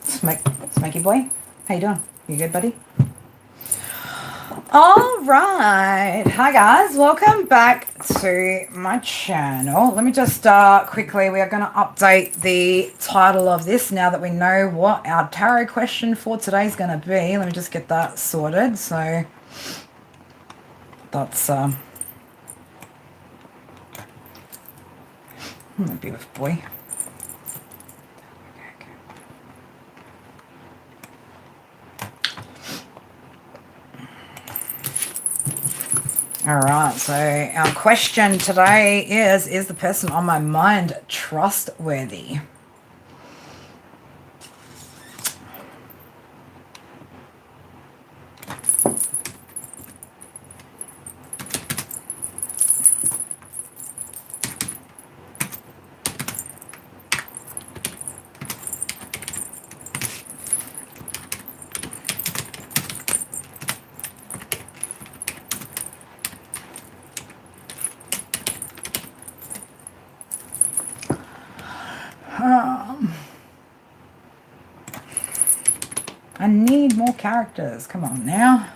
Smoky boy, how you doing? You good, buddy? All right. Hi, guys. Welcome back to my channel. Let me just quickly, we are going to update the title of this now that we know what our tarot question for today is going to be. Let me just get that sorted. So that's a beautiful boy. All right, so our question today is the person on my mind trustworthy? I need more characters. Come on now.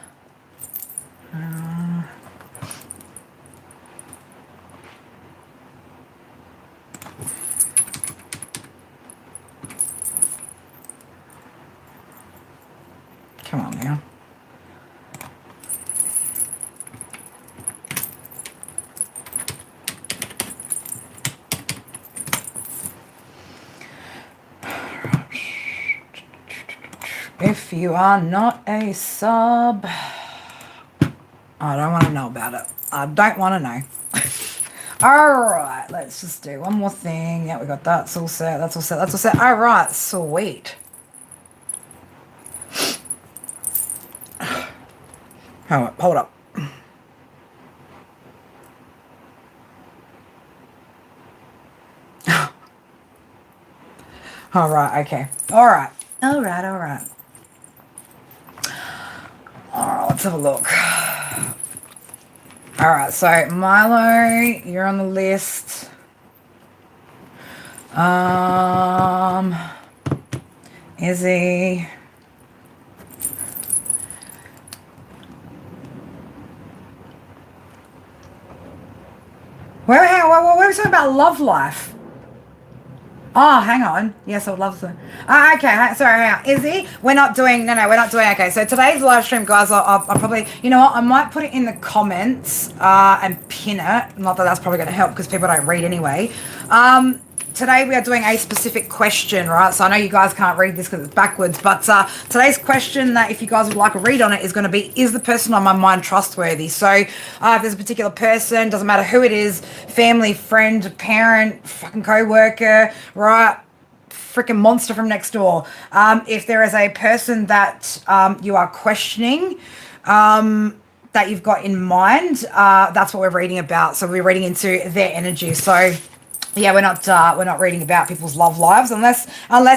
Come on now. If you are not a sub, I don't want to know about it. I don't want to know. All right, let's just do one more thing. Yeah, we got that. That's all set. That's all set. That's all set. All right, sweet. Hold up. All right, okay. All right. All right, all right. All right, let's have a look. All right, so Milo, you're on the list. Izzy. What are we talking about? Love life. Oh, hang on. Yes, I would love to. Okay, sorry, hang on. Izzy, we're not doing, no, we're not doing, okay. So today's live stream, guys, I'll probably, you know what, I might put it in the comments and pin it. Not that that's probably going to help because people don't read anyway. Today we are doing a specific question, right? So I know you guys can't read this because it's backwards, but today's question that if you guys would like a read on it is going to be, is the person on my mind trustworthy? So if there's a particular person, doesn't matter who it is, family, friend, parent, fucking co-worker, right? Freaking monster from next door. If there is a person that you are questioning, that you've got in mind, that's what we're reading about. So we're reading into their energy. So yeah, we're not reading about people's love lives unless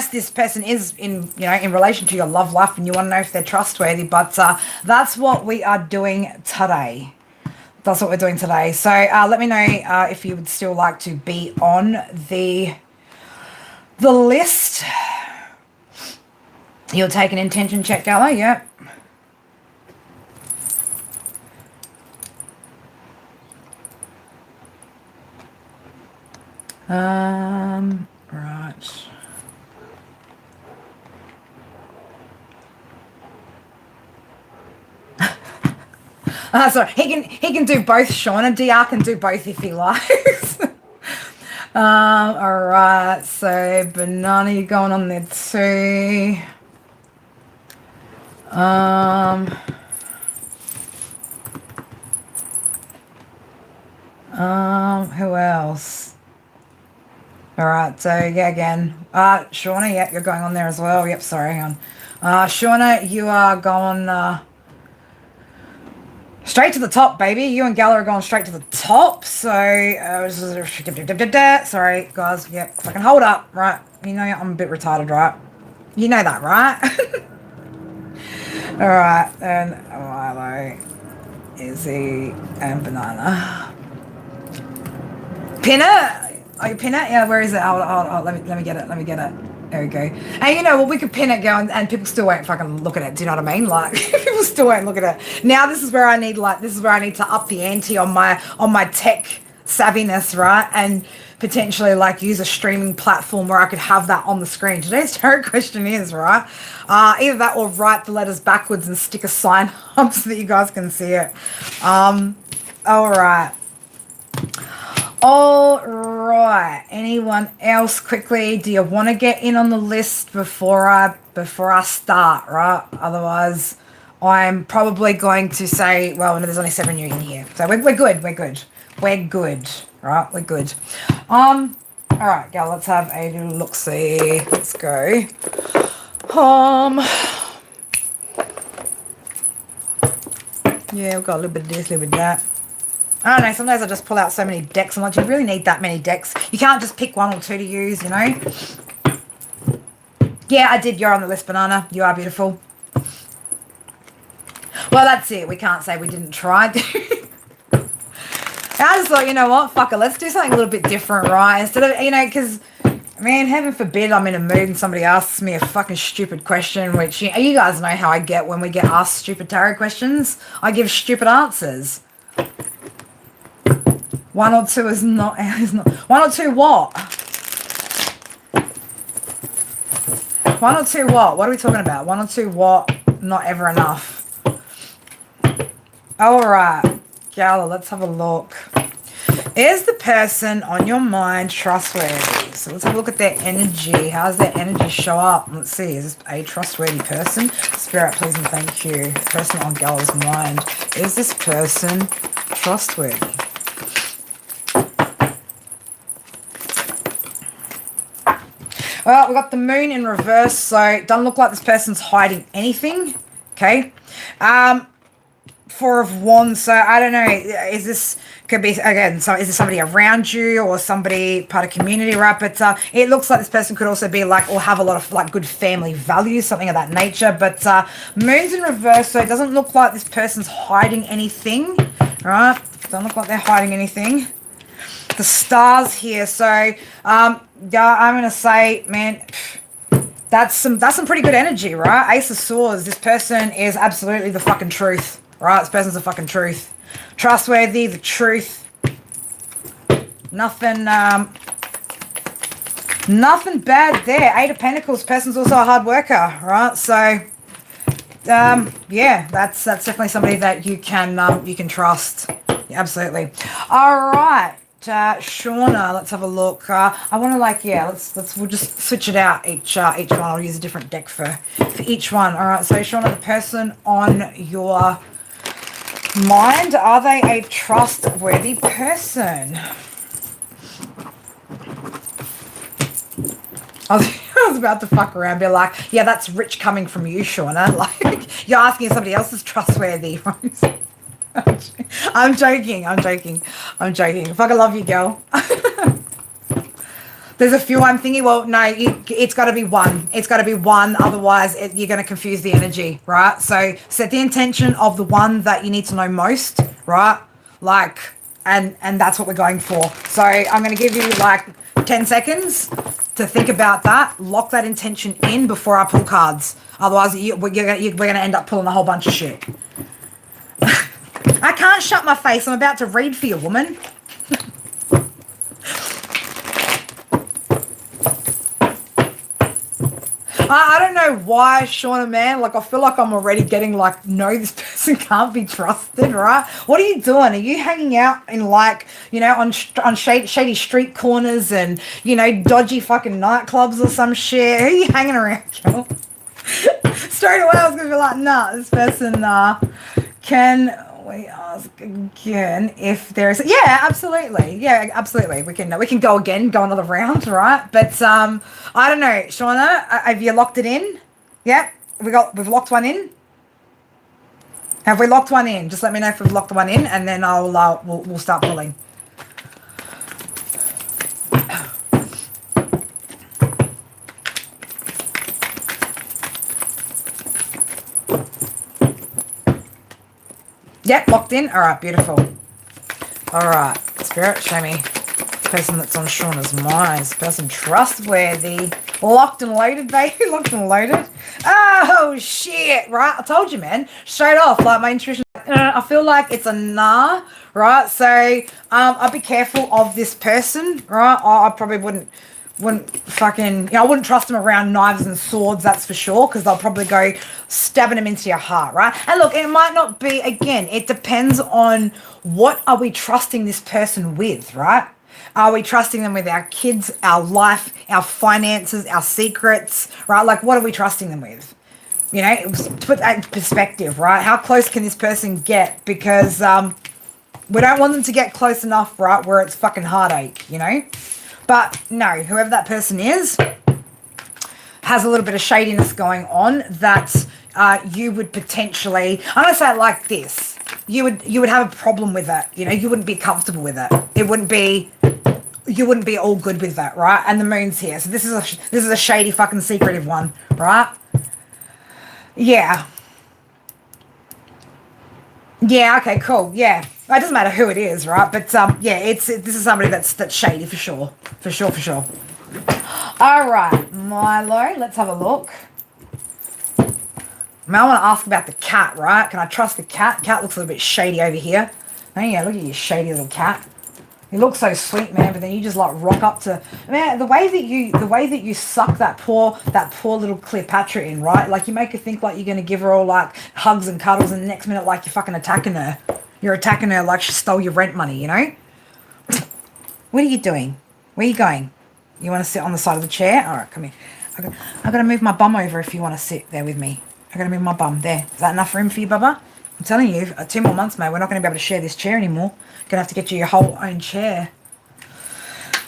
this person is in relation to your love life and you want to know if they're trustworthy. But that's what we are doing today. That's what we're doing today. So let me know if you would still like to be on the list. You'll take an intention check, Gallo. Yep. Right. Sorry, he can do both. Shauna DR can do both if he likes. All right. So banana, you're going on there too. Who else? All right, so yeah, again, Shauna, yep, you're going on there as well. Yep, sorry, hang on. Shauna, you are going straight to the top, baby. You and Gala are going straight to the top. So, sorry, guys. Yep, fucking hold up, right? You know I'm a bit retarded, right? You know that, right? All right, and Milo, Izzy, and Banana. Pinner! Oh, you pin it? Yeah, where is it? Hold, let me get it. Let me get it. There we go. And you know what? We could pin it, go, and people still won't fucking look at it. Do you know what I mean? Like people still won't look at it. Now this is where I need to up the ante on my tech savviness, right? And potentially like use a streaming platform where I could have that on the screen. Today's tarot question is, right? Either that or write the letters backwards and stick a sign up so that you guys can see it. All right. All right. Anyone else quickly? Do you want to get in on the list before I start, right? Otherwise, I'm probably going to say, well, no, there's only 7 new in here. So we're good. We're good. We're good. Right? We're good. All right, gal, let's have a little look-see. Let's go. Yeah, we've got a little bit of this, a little bit of that. I don't know, sometimes I just pull out so many decks. I'm like, do you really need that many decks? You can't just pick 1 or 2 to use, you know? Yeah, I did. You're on the list, Banana. You are beautiful. Well, that's it. We can't say we didn't try. I just thought, you know what? Fuck it. Let's do something a little bit different, right? Instead of, you know, because, man, heaven forbid I'm in a mood and somebody asks me a fucking stupid question, which you guys know how I get when we get asked stupid tarot questions. I give stupid answers. 1 or 2 is not 1 or 2 what? 1 or 2 what? What are we talking about? 1 or 2 what? Not ever enough. All right, Gala, let's have a look. Is the person on your mind trustworthy? So let's have a look at their energy. How does their energy show up? Let's see. Is this a trustworthy person? Spirit, please and thank you. Person on Gala's mind. Is this person trustworthy? Well, we've got the moon in reverse, so it doesn't look like this person's hiding anything. Okay. 4 of Wands, so I don't know, is this, could be, again, so is this somebody around you or somebody part of community, right? But it looks like this person could also be like, or have a lot of like good family values, something of that nature. But moon's in reverse, so it doesn't look like this person's hiding anything, right? Doesn't look like they're hiding anything. The stars here, so yeah, I'm gonna say, man, that's some pretty good energy, right? Ace of Swords. This person is absolutely the fucking truth, right? This person's the fucking truth, trustworthy, the truth. Nothing bad there. 8 of Pentacles. Person's also a hard worker, right? So yeah, that's definitely somebody that you can trust. Yeah, absolutely. All right. Shauna, let's have a look. I want to like, yeah, we'll just switch it out each one. I'll use a different deck for each one. All right, so Shauna, the person on your mind, are they a trustworthy person? I was about to fuck around, be like, yeah, that's rich coming from you, Shauna. Like, you're asking if somebody else is trustworthy. I'm joking. Fucking love you, girl. There's a few I'm thinking, well, no, it's got to be one. It's got to be one. Otherwise, you're going to confuse the energy, right? So set the intention of the one that you need to know most, right? Like, and that's what we're going for. So I'm going to give you like 10 seconds to think about that. Lock that intention in before I pull cards. Otherwise, we're going to end up pulling a whole bunch of shit. I can't shut my face. I'm about to read for you, woman. I don't know why, Shauna, man. Like, I feel like I'm already getting like, no, this person can't be trusted, right? What are you doing? Are you hanging out in like, you know, on shady street corners and, you know, dodgy fucking nightclubs or some shit? Who are you hanging around, girl? Straight away, I was gonna be like, nah, this person can we ask again if there's, yeah, absolutely, we can go again, go another round, right? But I don't know, Shauna, have you locked it in? Yeah, we've locked one in. Have we locked one in? Just let me know if we've locked one in, and then I'll we'll start pulling. Yep, locked in. All right, beautiful. All right, Spirit, show me Person that's on Shauna's mind. Is the person trustworthy? Locked and loaded, baby. Locked and loaded. Oh, shit. Right? I told you, man. Straight off. Like, my intuition. I feel like it's a nah. Right? So, I'd be careful of this person. Right? I probably wouldn't fucking, I wouldn't trust them around knives and swords, that's for sure, because they'll probably go stabbing them into your heart, right? And look, it might not be, again, it depends on what are we trusting this person with, right? Are we trusting them with our kids, our life, our finances, our secrets, right? Like, what are we trusting them with? You know, to put that in perspective, right? How close can this person get? Because we don't want them to get close enough, right, where it's fucking heartache, you know? But no, whoever that person is has a little bit of shadiness going on that you would potentially, I'm going to say it like this, you would have a problem with it, you know, you wouldn't be comfortable with it. You wouldn't be all good with that, right? And the moon's here. So this is a shady fucking secretive one, right? Yeah. Yeah, okay, cool. Yeah. It doesn't matter who it is, right? But yeah, this is somebody that's shady for sure. For sure. All right, Milo, let's have a look. Now I want to ask about the cat, right? Can I trust the cat? Cat looks a little bit shady over here. Oh yeah, look at you, shady little cat. You look so sweet, man, but then you just like rock up to, man, the way that you suck that poor little Cleopatra in, right? Like you make her think like you're gonna give her all like hugs and cuddles, and the next minute like you're fucking attacking her. You're attacking her like she stole your rent money, you know? What are you doing? Where are you going? You want to sit on the side of the chair? All right, come here. I've got to move my bum over if you want to sit there with me. I've got to move my bum there. Is that enough room for you, Bubba? I'm telling you, 2 more months, mate, we're not going to be able to share this chair anymore. Going to have to get you your whole own chair.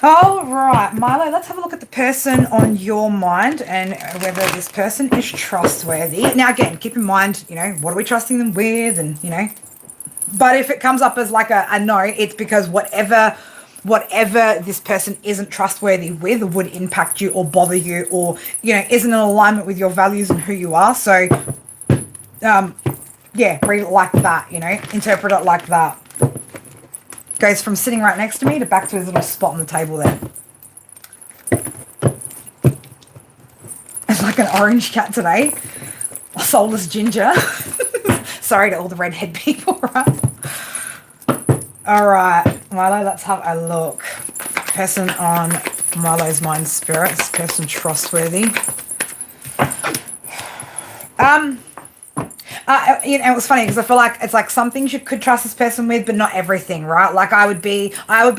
All right, Milo, let's have a look at the person on your mind and whether this person is trustworthy. Now, again, keep in mind, you know, what are we trusting them with and, you know. But if it comes up as like a no, it's because whatever this person isn't trustworthy with would impact you or bother you or, you know, isn't in alignment with your values and who you are. So, yeah, read it like that, you know, interpret it like that. Goes from sitting right next to me to back to his little spot on the table there. It's like an orange cat today. A soulless ginger. Sorry to all the redhead people, right? All right, Milo, let's have a look. Person on Milo's mind, spirits. Person trustworthy. You know, it was funny because I feel like it's like some things you could trust this person with, but not everything, right? Like I would be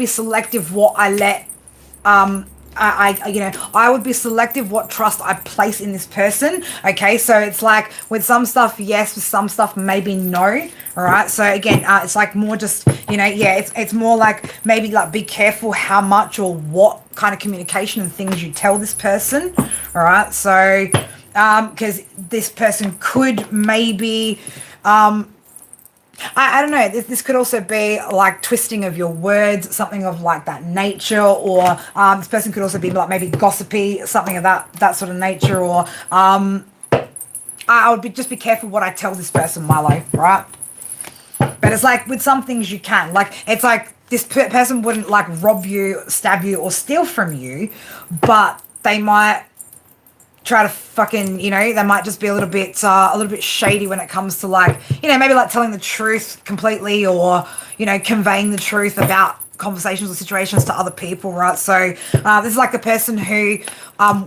selective what I let, I would be selective what trust I place in this person. Okay, so it's like with some stuff, yes, with some stuff, maybe no. All right, so again, it's like more just, you know, yeah, it's more like maybe like be careful how much or what kind of communication and things you tell this person. All right, so because this person could maybe I don't know, this could also be like twisting of your words, something of like that nature, or this person could also be like maybe gossipy, something of that sort of nature, or I would just be careful what I tell this person, Milo, right? But it's like with some things you can, like it's like this person wouldn't like rob you, stab you, or steal from you, but they might try to fucking, you know, they might just be a little bit shady when it comes to like, you know, maybe like telling the truth completely or, you know, conveying the truth about conversations or situations to other people, right? So this is like the person who,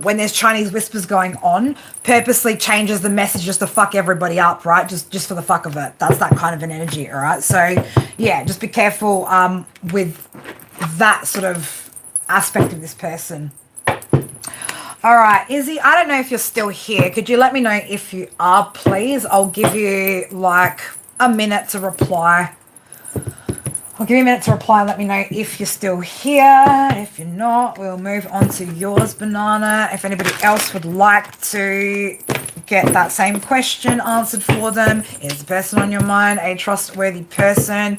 when there's Chinese whispers going on, purposely changes the message just to fuck everybody up, right? Just for the fuck of it. That's that kind of an energy, all right? So yeah, just be careful with that sort of aspect of this person. All right, Izzy, I don't know if you're still here. Could you let me know if you are, please? I'll give you like a minute to reply. I'll give you a minute to reply and let me know if you're still here. If you're not, we'll move on to yours, Banana. If anybody else would like to get that same question answered for them, is the person on your mind a trustworthy person?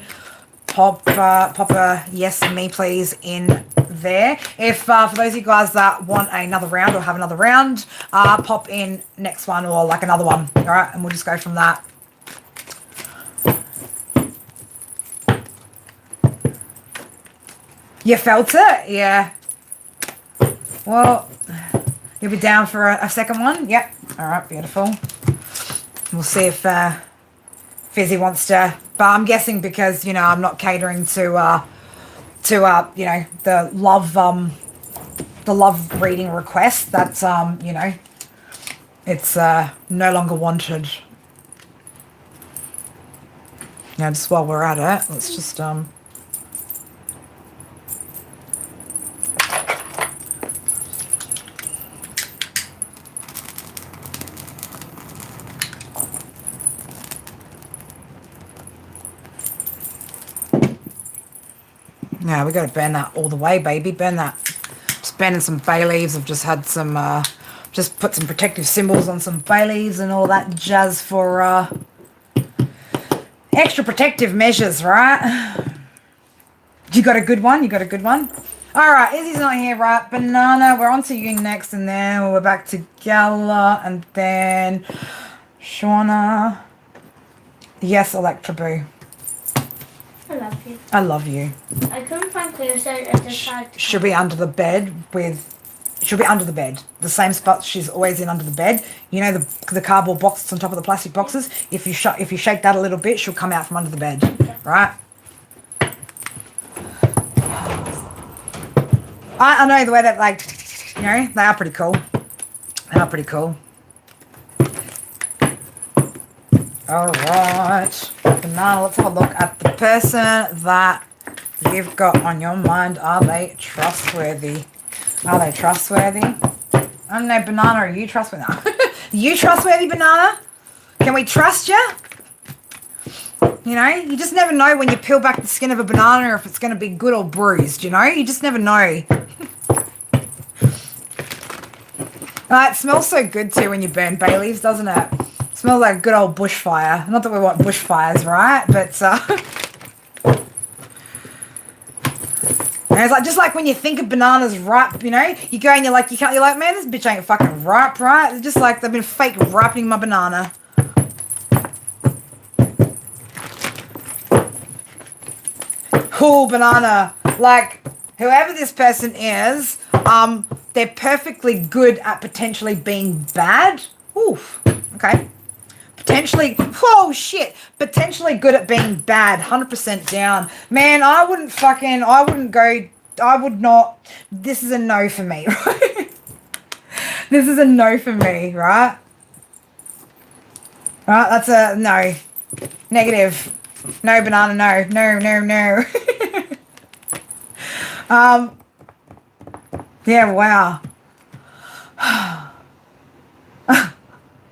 Pop a yes and me, please, in there. If for those of you guys that want another round or have another round, pop in next one or like another one. All right, and we'll just go from that. You felt it? Yeah. Well, you'll be down for a second one? Yep. All right, beautiful. We'll see if Fizzy wants to, but I'm guessing because, you know, I'm not catering to you know, the love reading request, that's, you know, it's no longer wanted. Now, just while we're at it, let's just, yeah, we got to burn that all the way, baby. Burn that. Just burning some bay leaves. I've just had some, just put some protective symbols on some bay leaves and all that jazz for extra protective measures, right? You got a good one? You got a good one? All right, Izzy's not here, right? Banana, we're on to you next, and then we're back to Gala, and then Shauna. Yes, Electra Boo. I love you. I love you. I couldn't find clear, so I just had to... She'll be under the bed she'll be under the bed. The same spot she's always in, under the bed. You know the cardboard box that's on top of the plastic boxes? If you shake that a little bit, she'll come out from under the bed. Yeah. Right? I know the way that, like, you know, they are pretty cool. They are pretty cool. Alright. Now let's have a look at the person that you've got on your mind. Are they trustworthy? Are they trustworthy? I don't know, Banana, are you trustworthy? Are you trustworthy, Banana? Can we trust you? You know, you just never know when you peel back the skin of a banana if it's going to be good or bruised, you know? You just never know. It smells so good too when you burn bay leaves, doesn't it? It smells like good old bushfire. Not that we want bushfires, right? But it's like, just like when you think of bananas ripe, you know, you go and you're like, you're like, man, this bitch ain't fucking ripe, right? It's just like they've been fake ripening my banana. Cool banana. Like, whoever this person is, they're perfectly good at potentially being bad. Oof. Okay. Potentially, oh shit, potentially good at being bad, 100% down. Man, I would not, this is a no for me, right? This is a no for me, right? Right, that's a no. Negative. No, Banana, no. No. Yeah, wow.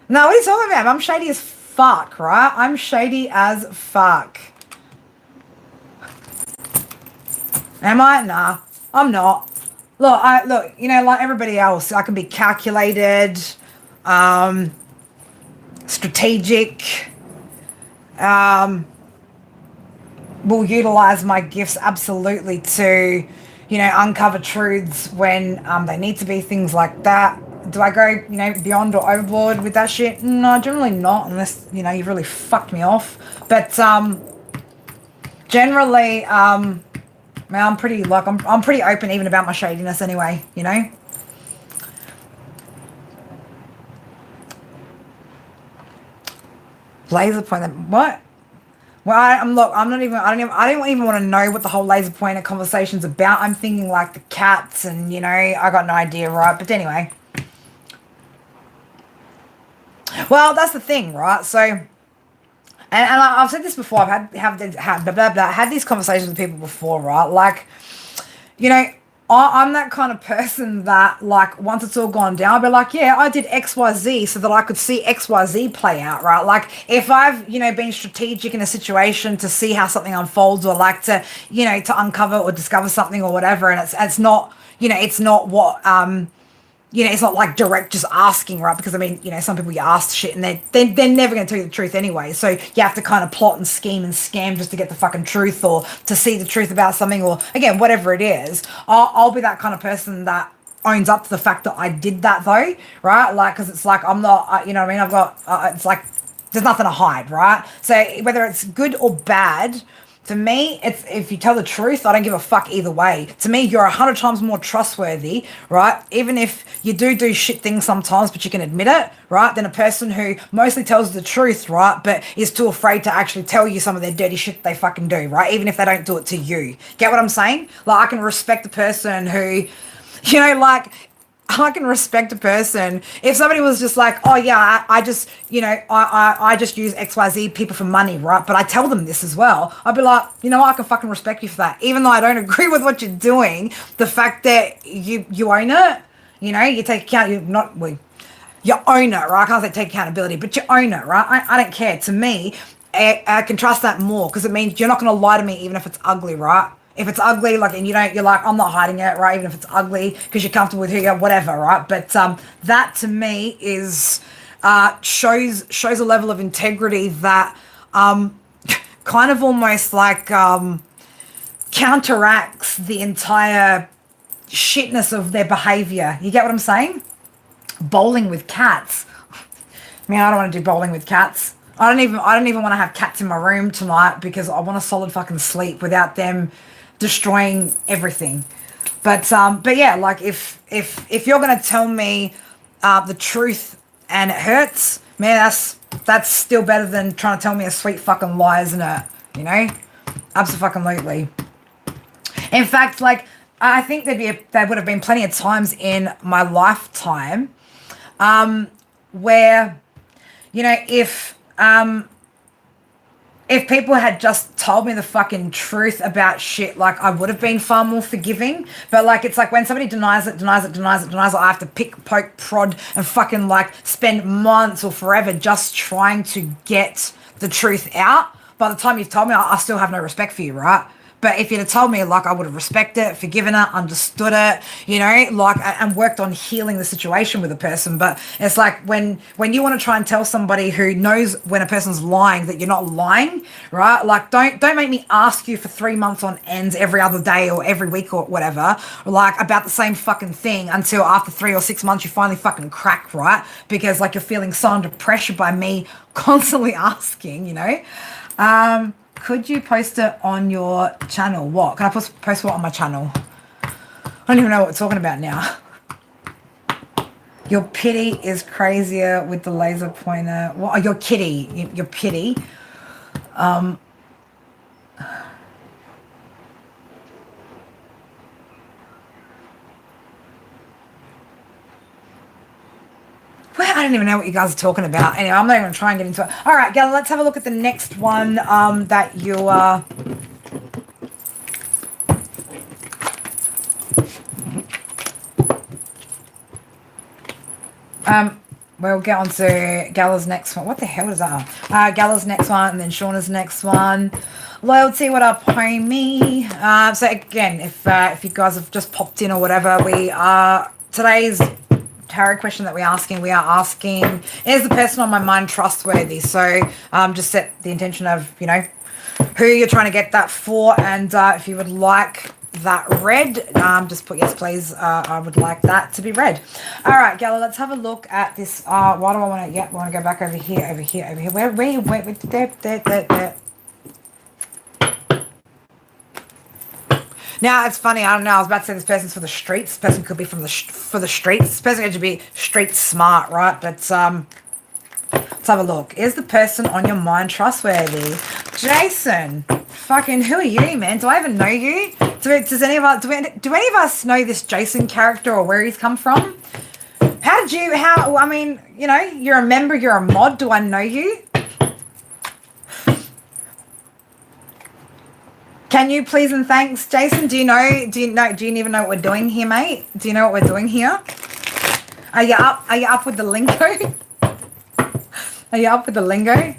No, what are you talking about? I'm shady as fuck, right? I'm shady as fuck. Am I? Nah, I'm not. Look, you know, like everybody else, I can be calculated, strategic, will utilize my gifts absolutely to, you know, uncover truths when they need to be, things like that. Do I go, you know, beyond or overboard with that shit? No, generally not, unless, you know, you've really fucked me off. But generally, man, I'm pretty open even about my shadiness anyway, you know. Laser pointer, what? Well, I don't even want to know what the whole laser pointer conversation's about. I'm thinking like the cats and, you know, I got no idea, right? But anyway. Well, that's the thing, right? So, and I've said this before. I've had these conversations with people before, right? Like, you know, I'm that kind of person that, like, once it's all gone down, I'll be like, yeah, I did XYZ so that I could see XYZ play out, right? Like, if I've, you know, been strategic in a situation to see how something unfolds, or like to, you know, to uncover or discover something or whatever, and it's not, you know, it's not what, you know, it's not like direct just asking, right? Because, I mean, you know, some people you ask shit and they're never going to tell you the truth anyway. So you have to kind of plot and scheme and scam just to get the fucking truth, or to see the truth about something, or, again, whatever it is. I'll be that kind of person that owns up to the fact that I did that, though, right? Like, because it's like I'm not, you know what I mean? I've got, it's like there's nothing to hide, right? So whether it's good or bad, To me, it's if you tell the truth, I don't give a fuck either way. To me, you're 100 times more trustworthy, right? Even if you do shit things sometimes, but you can admit it, right? Than a person who mostly tells the truth, right? But is too afraid to actually tell you some of their dirty shit they fucking do, right? Even if they don't do it to you. Get what I'm saying? Like, I can respect the person who, you know, like, I can respect a person if somebody was just like, oh yeah, I just, you know, I just use XYZ people for money, right? But I tell them this as well. I'd be like, you know what, I can fucking respect you for that. Even though I don't agree with what you're doing, the fact that you own it, you know, you take account, you own it, right? I can't say take accountability, but you own it, right? I don't care. To me, I can trust that more because it means you're not going to lie to me even if it's ugly, right? If it's ugly, like, and you're like, I'm not hiding it, right? Even if it's ugly, because you're comfortable with who you are, whatever, right? But that to me is shows a level of integrity that kind of almost like counteracts the entire shitness of their behavior. You get what I'm saying? Bowling with cats. I mean, I don't want to do bowling with cats. I don't even want to have cats in my room tonight because I want a solid fucking sleep without them destroying everything. But yeah, like if you're gonna tell me the truth and it hurts, man, that's still better than trying to tell me a sweet fucking lie, isn't it? You know, absolutely. In fact, like, I think there would have been plenty of times in my lifetime where, you know, if people had just told me the fucking truth about shit, like, I would have been far more forgiving. But, like, it's like when somebody denies it, I have to pick, poke, prod, and fucking, like, spend months or forever just trying to get the truth out. By the time you've told me, I still have no respect for you, right? But if you'd have told me, like, I would have respected it, forgiven it, understood it, you know, like, and worked on healing the situation with a person. But it's like when you want to try and tell somebody who knows when a person's lying that you're not lying, right? Like, don't make me ask you for 3 months on ends every other day or every week or whatever, like, about the same fucking thing until after 3 or 6 months you finally fucking crack, right? Because, like, you're feeling so under pressure by me constantly asking, you know? Could you post it on your channel? What? Can I post what on my channel? I don't even know what we're talking about now. Your pity is crazier with the laser pointer. What? Oh, your kitty. Your pity. Well, I don't even know what you guys are talking about. Anyway, I'm not even going to try and get into it. All right, Gala, let's have a look at the next one that you we'll get on to Gala's next one. What the hell is that? Gala's next one, and then Shauna's next one. Loyalty, what up, homie? So again, if you guys have just popped in or whatever, we are today's tarot question that we are asking, is the person on my mind trustworthy? So just set the intention of, you know, who you're trying to get that for, and if you would like that read, just put yes please. I would like that to be read. All right, Gala, let's have a look at this. Why do I want to, we want to go back over here. Where there. Now, it's funny, I don't know, I was about to say this person's for the streets. This person could be for the streets. This person could be street smart, right? But let's have a look. Is the person on your mind trustworthy? Jason, fucking who are you, man? Do I even know you? Do any of us know this Jason character or where he's come from? I mean, you know, you're a member, you're a mod. Do I know you? Can you please and thanks, Jason? Do you even know what we're doing here, mate? Do you know what we're doing here? Are you up with the lingo? Are you up with the lingo?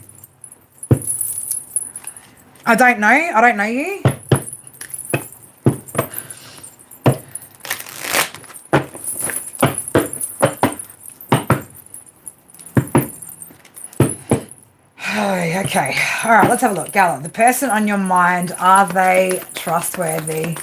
I don't know you. Okay. All right, let's have a look. Gala, the person on your mind, are they trustworthy?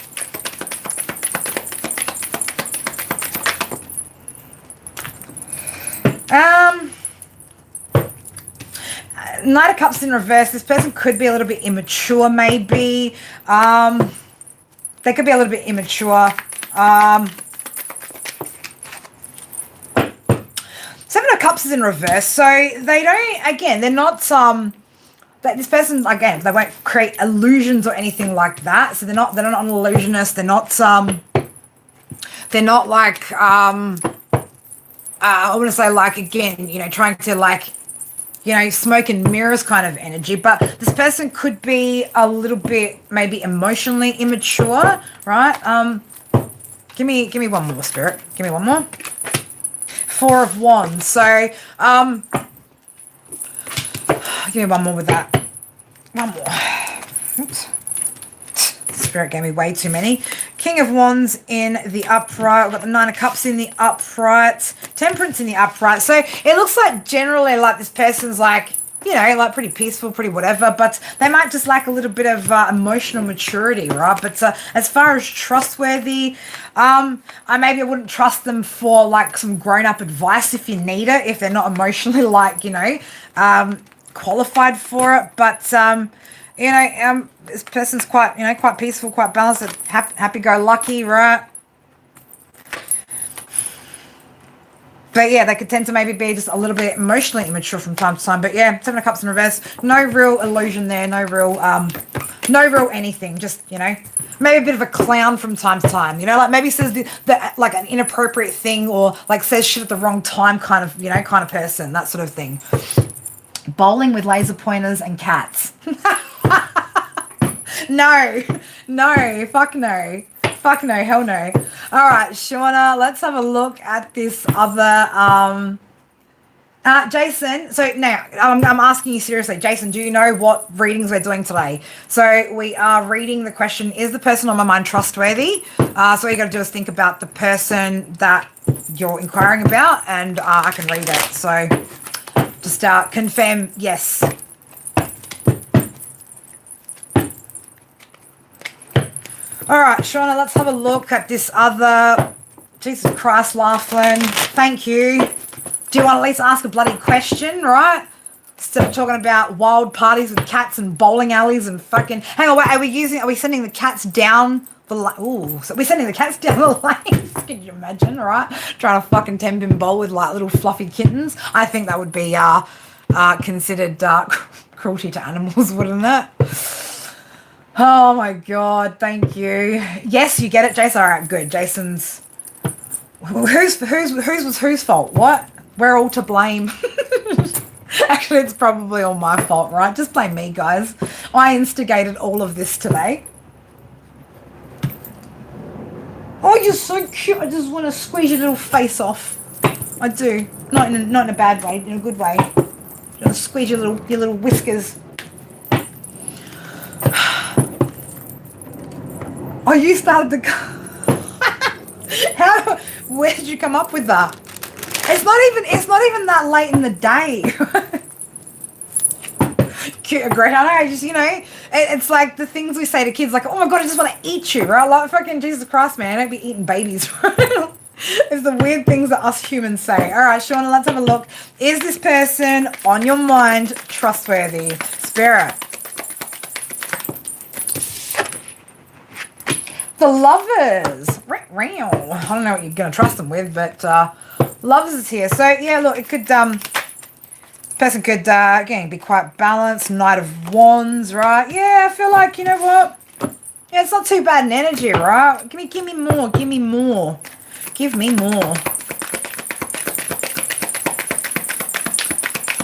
Knight of Cups in reverse. This person could be a little bit immature, maybe. They could be a little bit immature. Seven of Cups is in reverse, so they don't. Again, they're not. This person, again, they won't create illusions or anything like that. So they're not an illusionist. They're not. They're not like. I want to say, like, again, you know, trying to, like, you know, smoke and mirrors kind of energy. But this person could be a little bit maybe emotionally immature, right? Give me one more, Spirit. Give me one more. Four of Wands. So, give me one more with that. One more. Oops. Spirit gave me way too many. King of Wands in the upright. We've got the Nine of Cups in the upright. Temperance in the upright. So it looks like generally like this person's like, you know, like pretty peaceful, pretty whatever, but they might just lack a little bit of emotional maturity, right? But as far as trustworthy, maybe I wouldn't trust them for like some grown-up advice if you need it, if they're not emotionally like, you know, qualified for it. But you know, this person's quite, you know, quite peaceful, quite balanced, happy-go-lucky, right? But yeah, they could tend to maybe be just a little bit emotionally immature from time to time. But yeah, Seven of Cups in reverse, no real illusion there, no real anything. Just, you know, maybe a bit of a clown from time to time. You know, like maybe says the like an inappropriate thing or like says shit at the wrong time, kind of, you know, kind of person, that sort of thing. Bowling with laser pointers and cats. No, fuck no. Fuck no, hell no. All right, Shauna, let's have a look at this other, Jason. So now I'm asking you seriously, Jason, do you know what readings we're doing today? So we are reading the question, is the person on my mind trustworthy? So all you got to do is think about the person that you're inquiring about, and I can read it. So just confirm yes. All right, Shauna, let's have a look at this other. Jesus Christ, Laughlin. Thank you. Do you want to at least ask a bloody question, right? Instead of talking about wild parties with cats and bowling alleys and fucking. Hang on, wait. Are we sending the cats down the lane? Ooh, so we're sending the cats down the lane. Can you imagine, right? Trying to fucking tempt and bowl with like little fluffy kittens. I think that would be considered cruelty to animals, wouldn't it? Oh my God, thank you. Yes, you get it, Jason. All right, good. Jason's whose fault? What? We're all to blame. Actually, it's probably all my fault, right? Just blame me, guys. I instigated all of this today. Oh, you're so cute. I just want to squeeze your little face off. I do. Not in a bad way, in a good way. Just want to squeeze your little whiskers. Oh, you started the. Where did you come up with that? It's not even that late in the day. Cute, great. I know. Just, you know, it's like the things we say to kids, like, "Oh my God, I just want to eat you," right? Like fucking Jesus Christ, man, I don't be eating babies. It's the weird things that us humans say. All right, Shauna, let's have a look. Is this person on your mind trustworthy? Spirit. The Lovers. I don't know what you're going to trust them with, but Lovers is here. So, yeah, look, it could, person could, again, be quite balanced. Knight of Wands, right? Yeah, I feel like, you know what? Yeah, it's not too bad in energy, right? Give me more. Give me more. Give me more.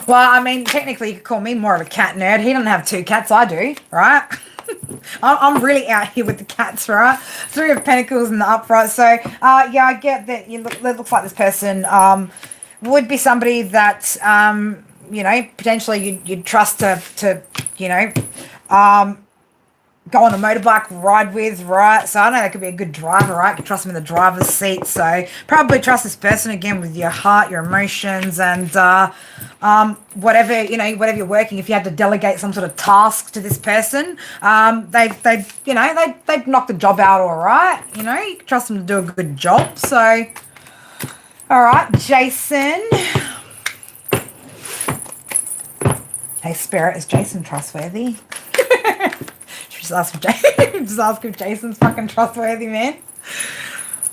Well, I mean, technically, you could call me more of a cat nerd. He doesn't have 2 cats. I do, right? I'm really out here with the cats, right? 3 of Pentacles in the upright. So, yeah, I get that. It looks like this person would be somebody that, you know, potentially you'd trust to you know, go on a motorbike ride with, right? So I know that could be a good driver, right? You can trust them in the driver's seat. So probably trust this person again with your heart, your emotions, and whatever, you know, whatever you're working. If you had to delegate some sort of task to this person, they'd you know, they'd knock the job out all right. You know, you can trust them to do a good job. So, all right, Jason. Hey, Spirit, is Jason trustworthy? Just ask if Jason's fucking trustworthy, man.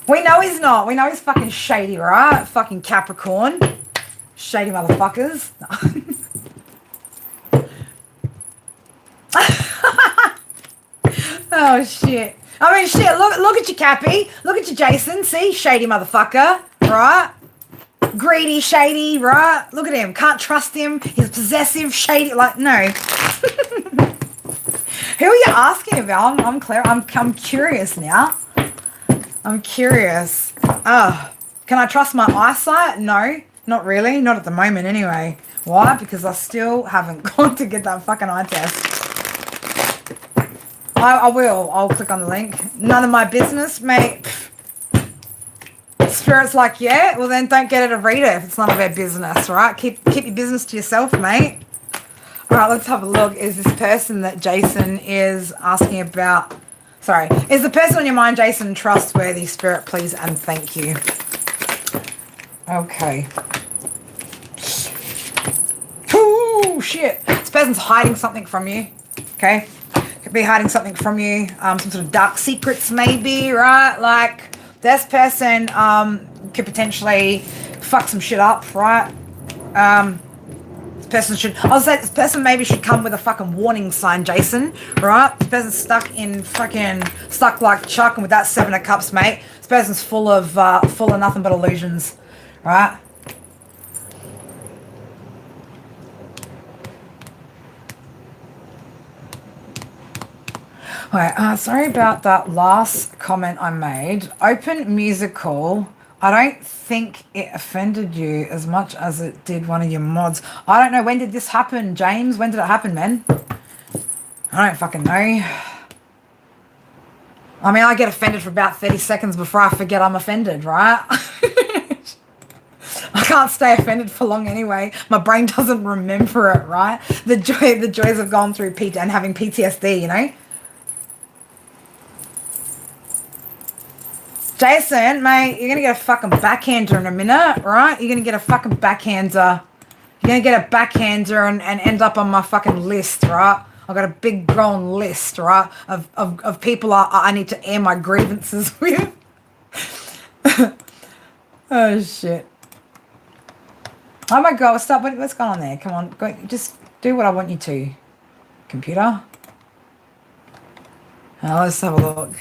We know he's not. We know he's fucking shady, right? Fucking Capricorn. Shady motherfuckers. Oh, shit. I mean, shit, look at you, Cappy. Look at you, Jason. See? Shady motherfucker, right? Greedy, shady, right? Look at him. Can't trust him. He's possessive, shady. Like, no. Who are you asking about? I'm clear. I'm curious now. I'm curious. Can I trust my eyesight? No, not really. Not at the moment, anyway. Why? Because I still haven't gone to get that fucking eye test. I will. I'll click on the link. None of my business, mate. Spirit's like, yeah, well then don't get her to read it if it's none of her business, right? Keep your business to yourself, mate. All right, let's have a look. Is this person that Jason is asking about... Sorry. Is the person on your mind, Jason, trustworthy? Spirit, please and thank you. Okay. Oh, shit. This person's hiding something from you. Okay? Could be hiding something from you. Some sort of dark secrets, maybe, right? Like, this person could potentially fuck some shit up, right? This person maybe should come with a fucking warning sign, Jason, right? This person's stuck like Chuck, and with that 7 of Cups, mate, this person's full of nothing but illusions, right? Alright, sorry about that last comment I made. Open musical. I don't think it offended you as much as it did one of your mods. I don't know. When did this happen, James? When did it happen, man? I don't fucking know. I mean, I get offended for about 30 seconds before I forget I'm offended, right? I can't stay offended for long anyway. My brain doesn't remember it, right? The joys of going through and having PTSD, you know? Jason, mate, you're going to get a fucking backhander in a minute, right? You're going to get a fucking backhander. You're going to get a backhander and end up on my fucking list, right? I've got a big grown list, right, of people I need to air my grievances with. Oh, shit. Oh, my God. Stop. What's going on there? Come on. Go, just do what I want you to, computer. Let's have a look.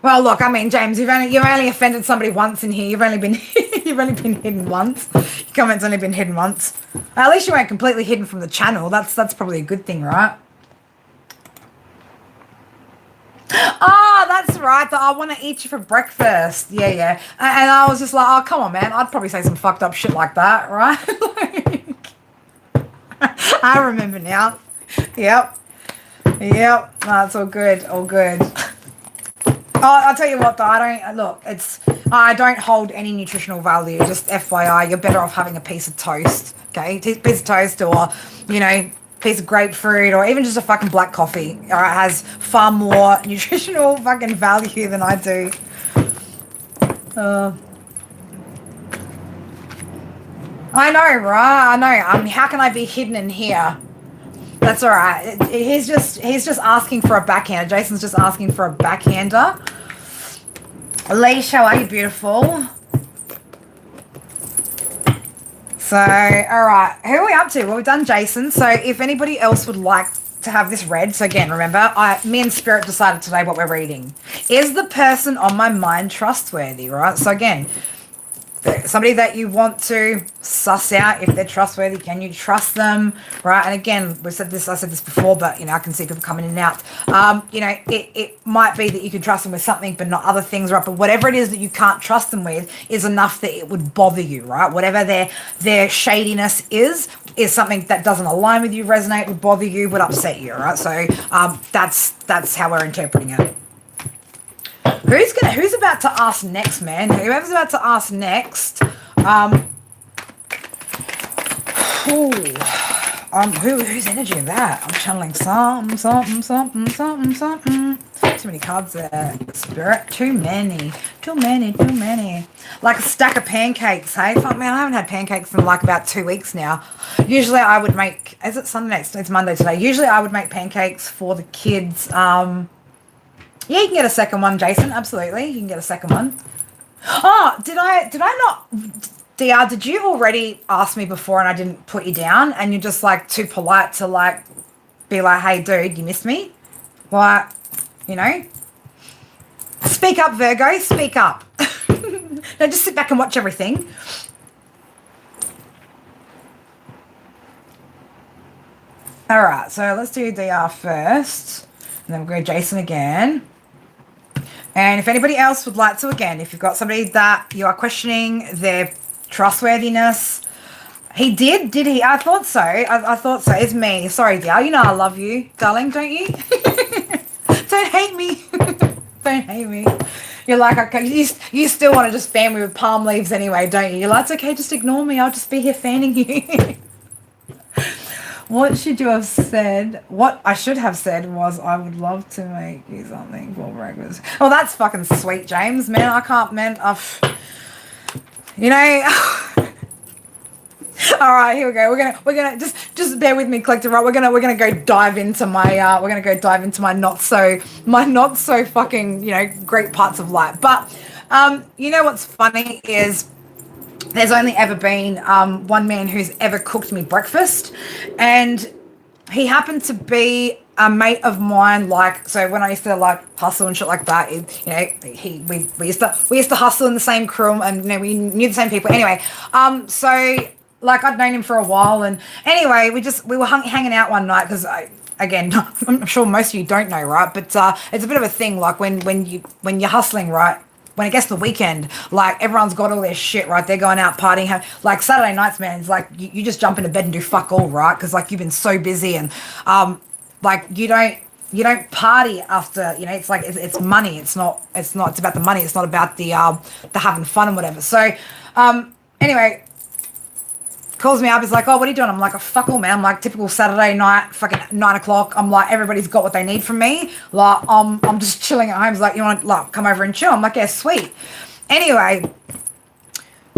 Well, look, I mean, James, you've only offended somebody once in here. You've only been hidden once. Your comment's only been hidden once. At least you weren't completely hidden from the channel. That's probably a good thing, right? Oh, that's right. I want to eat you for breakfast. Yeah. And I was just like, oh, come on, man. I'd probably say some fucked up shit like that, right? I remember now. Yep. No, it's all good. All good. Oh, I'll tell you what, though. I don't hold any nutritional value. Just FYI, you're better off having a piece of toast, okay? Piece of toast, or, you know, piece of grapefruit, or even just a fucking black coffee. All right, it has far more nutritional fucking value than I do. I know, right? I know. I mean, how can I be hidden in here? That's all right. He's just asking for a backhander. Jason's just asking for a backhander. Leash, how are you, beautiful? So, all right. Who are we up to? Well, we've done Jason. So, if anybody else would like to have this read, so again, remember, me and Spirit decided today what we're reading. Is the person on my mind trustworthy, right? So, again, somebody that you want to suss out if they're trustworthy. Can you trust them, right? And again, I said this before, but, you know, I can see people coming in and out. You know, it might be that you can trust them with something, but not other things, right? But whatever it is that you can't trust them with is enough that it would bother you, right? Whatever their shadiness is something that doesn't align with you, resonate, would bother you, would upset you, right? So that's how we're interpreting it. Who's about to ask next, man? Whoever's about to ask next. Whose energy is that? I'm channeling something. too many cards there, Spirit. Too many. Like a stack of pancakes, hey? Fuck, man, I haven't had pancakes in like about 2 weeks now. Usually I would make, is it Sunday next? It's Monday today. Usually I would make pancakes for the kids. Yeah, you can get a second one, Jason. Absolutely. You can get a second one. Oh, did I not... DR, did you already ask me before and I didn't put you down and you're just like too polite to like be like, hey dude, you missed me? Like, you know? Speak up, Virgo, speak up. No, just sit back and watch everything. All right, so let's do DR first and then we'll go Jason again. And if anybody else would like to, again, if you've got somebody that you are questioning their trustworthiness, he did he? I thought so. I thought so. It's me. Sorry, dear. You know I love you, darling, don't you? Don't hate me. Don't hate me. You're like, okay, you still want to just fan me with palm leaves anyway, don't you? You're like, it's okay, just ignore me. I'll just be here fanning you. What should you have said? What I should have said was, I would love to make you something for breakfast. Well, that's fucking sweet, James. Man, I can't, man. You know. All right, here we go. We're gonna just bear with me, collective. Right, we're gonna go dive into my not so fucking, you know, great parts of life. But you know what's funny is, there's only ever been one man who's ever cooked me breakfast, and he happened to be a mate of mine. Like, so when I used to like hustle and shit like that, you know, we used to hustle in the same crew, and you know, we knew the same people. Anyway, so like I'd known him for a while, and anyway, we were hanging out one night because again, I'm sure most of you don't know, right? But it's a bit of a thing, like when you're hustling, right? When it gets to the weekend, like everyone's got all their shit, right? They're going out partying. Like Saturday nights, man, it's like you just jump into bed and do fuck all, right? Because like you've been so busy, and like you don't party after, you know. It's like it's money. It's about the money. It's not about the having fun and whatever. So anyway, calls me up. He's like, oh, what are you doing? I'm like, oh, fuck all, man. I'm like, typical Saturday night, fucking 9 o'clock. I'm like, everybody's got what they need from me. Like, I'm just chilling at home. He's like, you want to like come over and chill? I'm like, yeah, sweet. Anyway,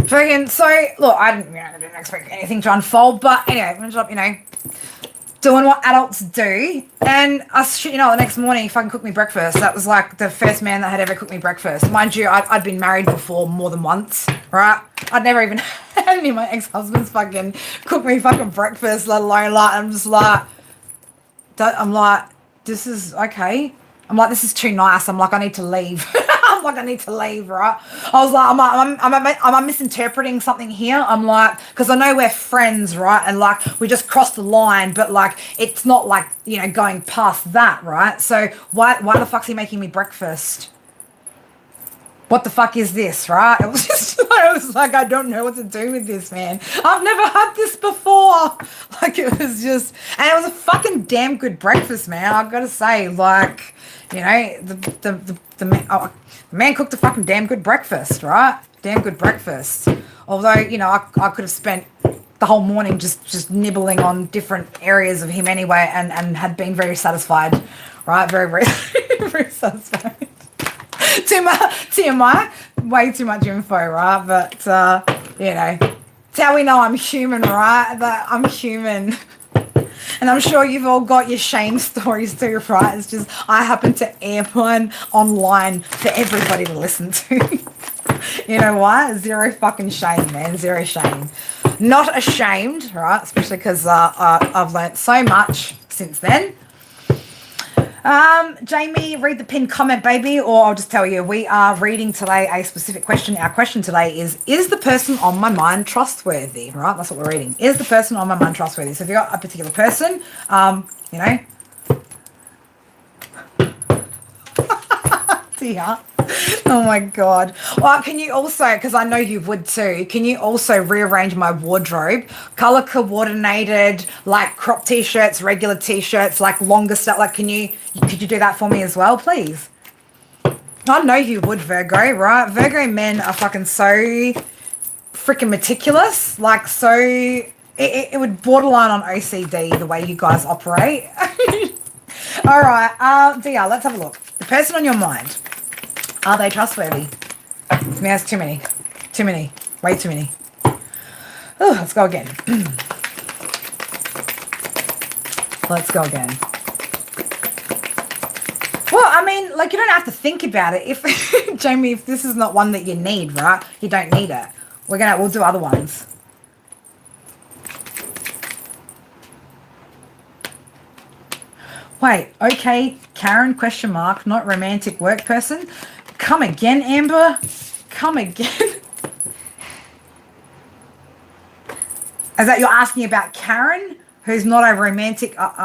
fucking, so look, I didn't expect anything to unfold, but anyway, I ended up, you know, doing what adults do. And you know, the next morning he fucking cooked me breakfast. That was like the first man that had ever cooked me breakfast. Mind you, I'd been married before more than once, right? I'd never even had any of my ex-husbands fucking cook me fucking breakfast, let alone like, I'm like, this is okay. I'm like, this is too nice. I'm like, I need to leave. I'm like, I need to leave, right? I was like, am I misinterpreting something here? I'm like, because I know we're friends, right? And like, we just crossed the line, but like, it's not like, you know, going past that, right? So why the fuck's he making me breakfast? What the fuck is this, right? It was just, I was like, I don't know what to do with this, man. I've never had this before. Like, it was just, and it was a fucking damn good breakfast, man. I've got to say, like, you know, the man cooked a fucking damn good breakfast, right? Damn good breakfast. Although, you know, I could have spent the whole morning just nibbling on different areas of him anyway, and had been very satisfied, right? Very, very, very satisfied. TMI, way too much info, right? But, you know, it's how we know I'm human, right? That I'm human. And I'm sure you've all got your shame stories too, right? It's just, I happen to air one online for everybody to listen to. You know why? Zero fucking shame, man. Zero shame. Not ashamed, right? Especially because I've learnt so much since then. Jamie, read the pinned comment, baby, or I'll just tell you, we are reading today a specific question. Our question today is the person on my mind trustworthy, right? That's what we're reading. Is the person on my mind trustworthy? So if you've got a particular person, you know, dear. Oh my God. Well, can you also, because I know you would too, can you also rearrange my wardrobe, color coordinated, like crop t-shirts, regular t-shirts, like longer stuff? Like, could you do that for me as well, please? I know you would, Virgo, right? Virgo men are fucking so freaking meticulous. Like, so it would borderline on OCD the way you guys operate. All right, Dia, let's have a look. The person on your mind. Are they trustworthy? To me, that's too many. Too many. Way too many. Oh, let's go again. Let's go again. Well, I mean, like, you don't have to think about it. If Jamie, if this is not one that you need, right? You don't need it. We'll do other ones. Wait, okay, Karen, question mark, not romantic work person. Come again, Amber. Come again. Is that you're asking about Karen, who's not a romantic, what?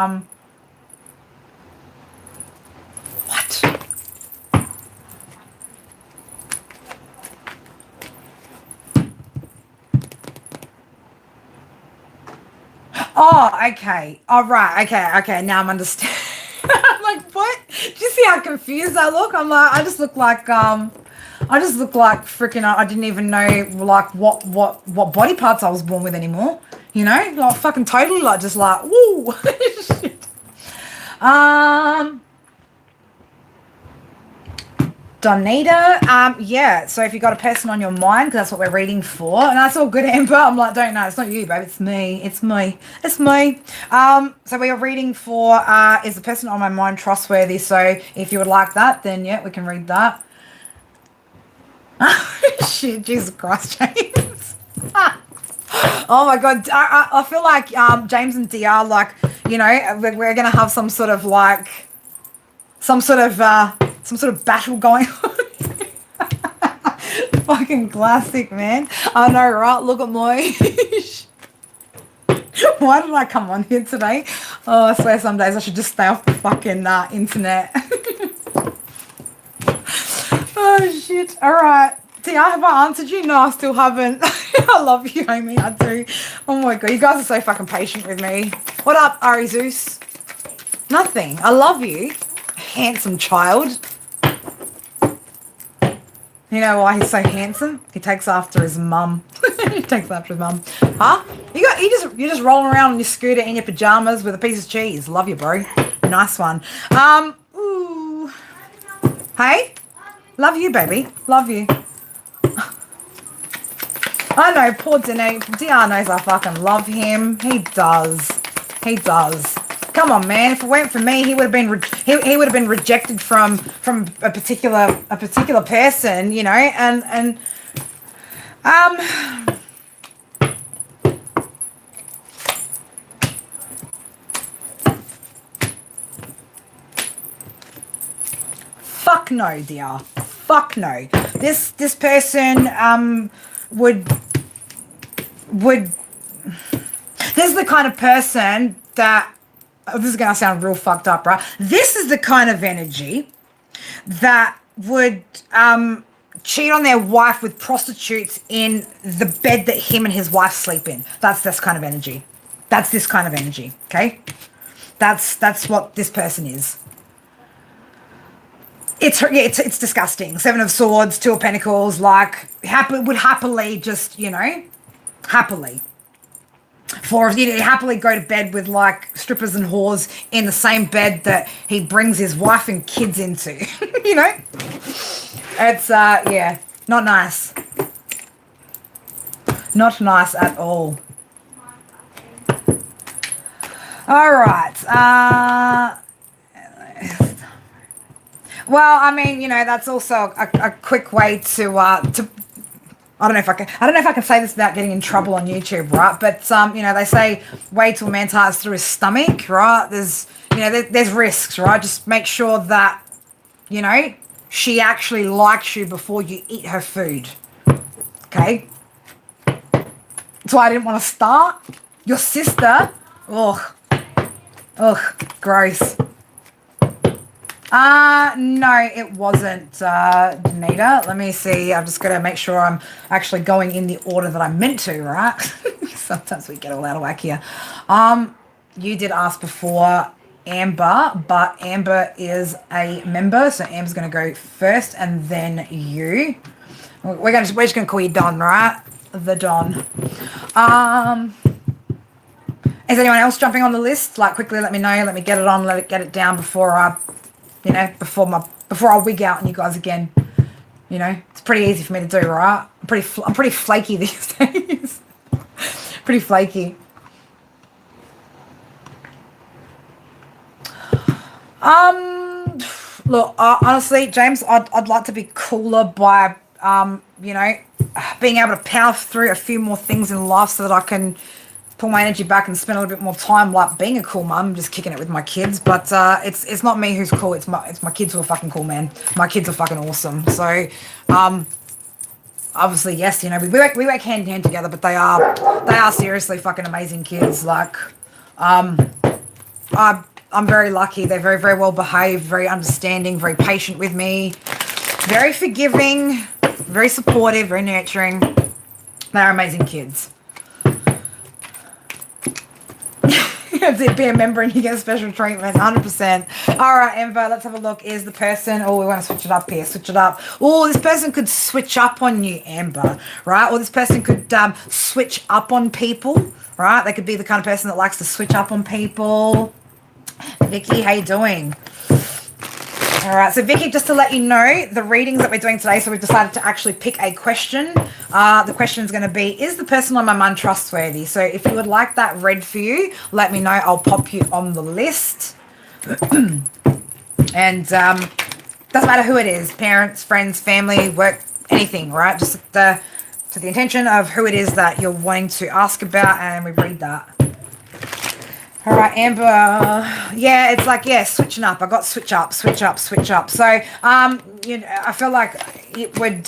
Oh, okay. Oh, right. Okay. Now I'm understanding. I'm like, what? Do you see how confused I look? I'm like, I just look like freaking, I didn't even know, like, what body parts I was born with anymore. You know? Like, fucking totally, like, just like, woo. Shit. Donita, yeah, so if you got a person on your mind, because that's what we're reading for, and that's all good, Amber. I'm like, don't know, it's not you, babe, it's me. So we are reading for, is the person on my mind trustworthy? So if you would like that, then yeah, we can read that. Shit, Jesus Christ, James. Oh my God, I feel like James and DR, like, you know, we're going to have some sort of battle going on. Fucking classic, man. I know, right? Look at my... Why did I come on here today? Oh, I swear some days I should just stay off the fucking internet. Oh, shit. All right. Tia, have I answered you? No, I still haven't. I love you, Amy. I do. Oh, my God. You guys are so fucking patient with me. What up, Ari Zeus? Nothing. I love you. Handsome child. You know why he's so handsome? He takes after his mum. He takes after his mum. Huh? You're just rolling around on your scooter in your pajamas with a piece of cheese. Love you, bro. Nice one. Ooh. Hey? Love you, baby. Love you. I know, poor Danae. DR knows I fucking love him. He does. He does. Come on, man. If it weren't for me, he would have been he would have been rejected from a particular person, you know. And fuck no, dear. Fuck no. This person would. This is the kind of person that. Oh, this is going to sound real fucked up, right? This is the kind of energy that would cheat on their wife with prostitutes in the bed that him and his wife sleep in. That's this kind of energy. That's this kind of energy, okay? That's what this person is. It's disgusting. 7 of Swords, 2 of Pentacles, like, would happily just, you know, happily. For he'd happily go to bed with like strippers and whores in the same bed that he brings his wife and kids into. You know? It's yeah, not nice. Not nice at all. All right. Well, I mean, you know, that's also a quick way to I don't know if I can say this without getting in trouble on YouTube, right? But you know, they say way to a man's heart is through his stomach, right? There's, you know, there's risks, right? Just make sure that, you know, she actually likes you before you eat her food. Okay? That's why I didn't want to start. Your sister, ugh, gross. No, it wasn't, Danita. Let me see. I'm just going to make sure I'm actually going in the order that I meant to, right? Sometimes we get all out of whack here. You did ask before Amber, but Amber is a member, so Amber's going to go first, and then you. We're just going to call you Don, right? The Don. Is anyone else jumping on the list? Like, quickly let me know. Let me get it on. Get it down before I... You know, before my before I wig out on you guys again. You know, it's pretty easy for me to do, right? I'm pretty flaky these days. Pretty flaky. Look, honestly, James, I'd like to be cooler by, you know, being able to power through a few more things in life so that I can pull my energy back and spend a little bit more time like being a cool mum, just kicking it with my kids. But it's not me who's cool. It's my kids who are fucking cool, man. My kids are fucking awesome. So, obviously, yes, you know, we work hand in hand together, but they are seriously fucking amazing kids. Like, I'm very lucky. They're very, very well behaved, very understanding, very patient with me, very forgiving, very supportive, very nurturing. They're amazing kids. You have to be a member and you get special treatment, 100%. All right, Amber, let's have a look. Is the person, oh, we want to switch it up here, switch it up. Oh, this person could switch up on you, Amber, right? Or this person could switch up on people, right? They could be the kind of person that likes to switch up on people. Vicky, how you doing? All right, so Vicky, just to let you know, the readings that we're doing today, so we've decided to actually pick a question. The question is going to be, is the person on my mind trustworthy? So if you would like that read for you, let me know. I'll pop you on the list. And doesn't matter who it is, parents, friends, family, work, anything, right? Just to the intention of who it is that you're wanting to ask about, and we read that. All right, Amber. Yeah, it's like, yeah, switching up. I got switch up, switch up, switch up. So, you know, I feel like it would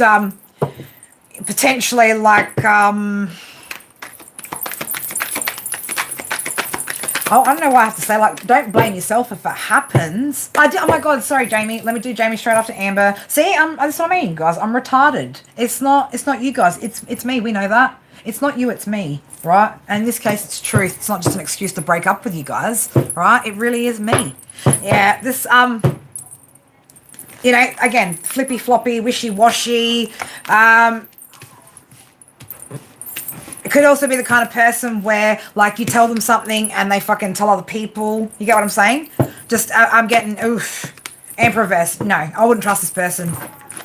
potentially like, oh, I don't know why I have to say, like, don't blame yourself if it happens. Oh my God, sorry, Jamie. Let me do Jamie straight after Amber. See, that's what I mean, guys. I'm retarded. It's not you guys. It's me. We know that. It's not you, it's me, right? And in this case, it's truth. It's not just an excuse to break up with you guys, right? It really is me. Yeah, this, you know, again, flippy floppy, wishy-washy. It could also be the kind of person where, like, you tell them something and they fucking tell other people. You get what I'm saying? Just, I'm getting, oof, Emperor-verse. No, I wouldn't trust this person.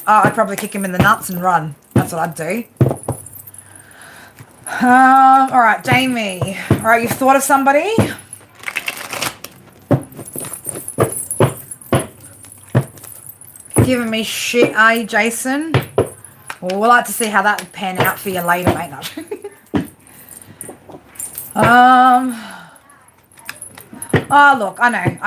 I'd probably kick him in the nuts and run. That's what I'd do. All right, Jamie. All right, you've thought of somebody? Giving me shit, are you, Jason? Well, we'll like to see how that would pan out for you later, mate. Oh, look, I know.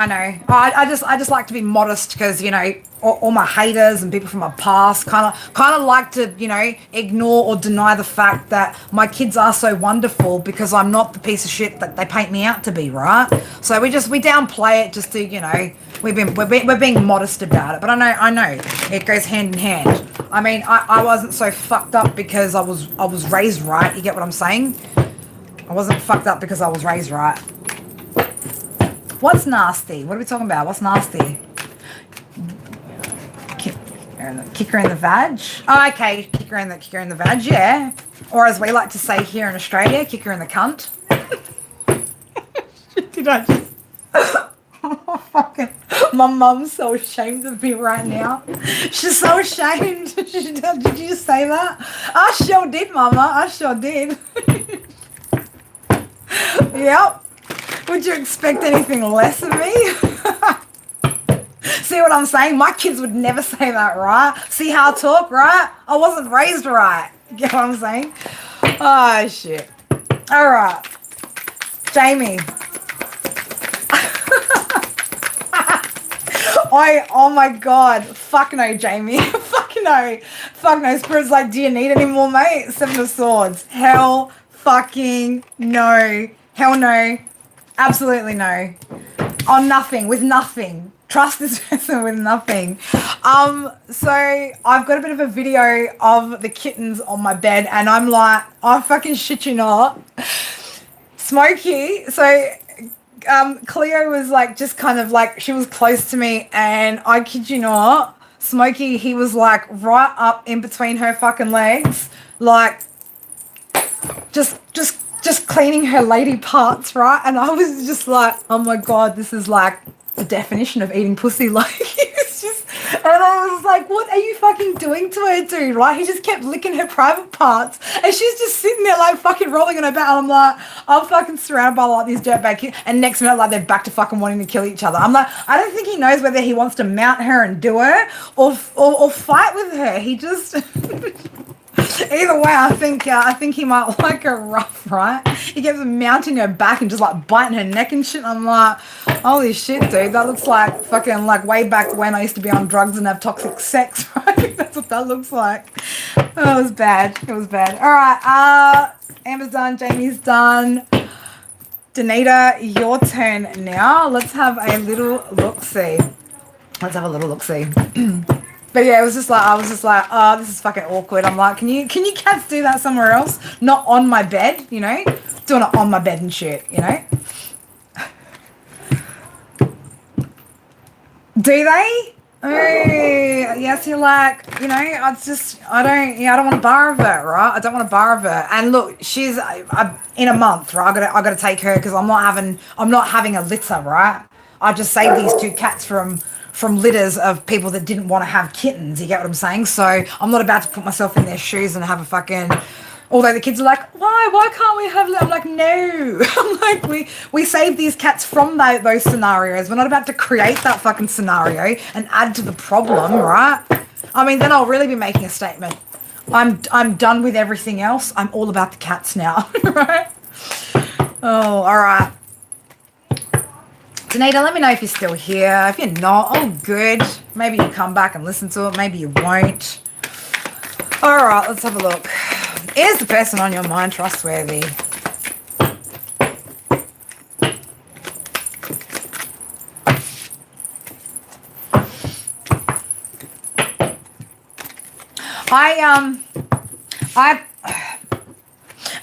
I just like to be modest because, you know, all my haters and people from my past kind of like to, you know, ignore or deny the fact that my kids are so wonderful because I'm not the piece of shit that they paint me out to be, right? So we downplay it just to, you know, we're being modest about it. But I know it goes hand in hand. I mean, I wasn't so fucked up because I was raised right. You get what I'm saying? I wasn't fucked up because I was raised right. What's nasty? What are we talking about? What's nasty? Kick her in the vag? Oh, okay. Kick her in the vag, yeah. Or as we like to say here in Australia, kick her in the cunt. Did I just... Oh, fucking... My mum's so ashamed of me right now. She's so ashamed. Did you just say that? I sure did, Mama. I sure did. Yep. Would you expect anything less of me? See what I'm saying? My kids would never say that, right? See how I talk, right? I wasn't raised right. You get what I'm saying? Oh, shit. All right. Jamie. Oh my God. Fuck no, Jamie. Fuck no. Fuck no. Spirit's like, do you need any more, mate? Seven of Swords. Hell fucking no. Hell no. Absolutely no. On nothing. With nothing. Trust this person with nothing. So I've got a bit of a video of the kittens on my bed and I'm like, I fucking shit you not. Smokey. So Cleo was like, just kind of like, she was close to me and I kid you not, Smokey, he was like right up in between her fucking legs, like just cleaning her lady parts, right? And I was just like, oh my God, this is like the definition of eating pussy. Like, it's just, and I was like, what are you fucking doing to her, dude? Right? He just kept licking her private parts. And she's just sitting there like fucking rolling on her back. And I'm like, I'm fucking surrounded by like these dirtbag kids. And next minute, like they're back to fucking wanting to kill each other. I'm like, I don't think he knows whether he wants to mount her and do her or fight with her. He just... Either way, I think he might like her rough, right? He keeps mounting her back and just like biting her neck and shit. I'm like, holy shit, dude, that looks like fucking like way back when I used to be on drugs and have toxic sex, right? That's what that looks like. Oh, it was bad. It was bad. All right, Amber's done, Jamie's done. Danita, your turn now. Let's have a little look-see. Let's have a little look-see. But yeah, it was just like, I was just like, oh, this is fucking awkward. I'm like, can you cats do that somewhere else? Not on my bed, you know? Doing it on my bed and shit, you know? Do they? Oh, yes, you're like, you know, I don't want to borrow of her, right? I don't want to borrow of her. And look, she's in a month, right? I gotta take her because I'm not having a litter, right? I just saved these two cats from litters of people that didn't want to have kittens. You get what I'm saying? So I'm not about to put myself in their shoes and have a fucking... Although the kids are like, why can't we have... I'm like, no. I'm like, we saved these cats from those scenarios. We're not about to create that fucking scenario and add to the problem, right? I mean, then I'll really be making a statement. I'm done with everything else. I'm all about the cats now, right? Oh, all right. Danita, let me know if you're still here. If you're not, oh good. Maybe you come back and listen to it. Maybe you won't. All right, let's have a look. Is the person on your mind trustworthy?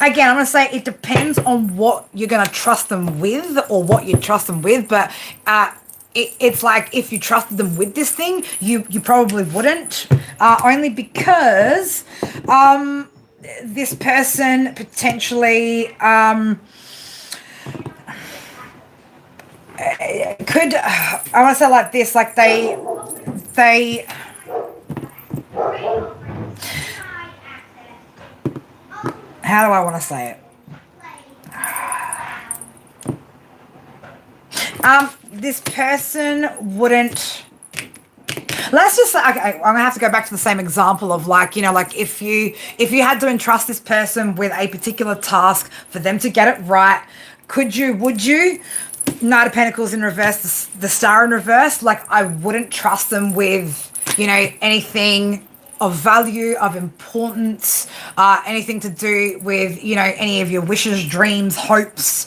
Again, I'm going to say it depends on what you're going to trust them with or what you trust them with. But it's like if you trusted them with this thing, you probably wouldn't. Only because this person potentially could... I want to say like this, like they... How do I want to say it? This person wouldn't... Let's just say, okay, I'm going to have to go back to the same example of like, you know, like if you had to entrust this person with a particular task for them to get it right, would you? Knight of Pentacles in reverse, the Star in reverse, like I wouldn't trust them with, you know, anything of value, of importance, anything to do with, you know, any of your wishes, dreams, hopes,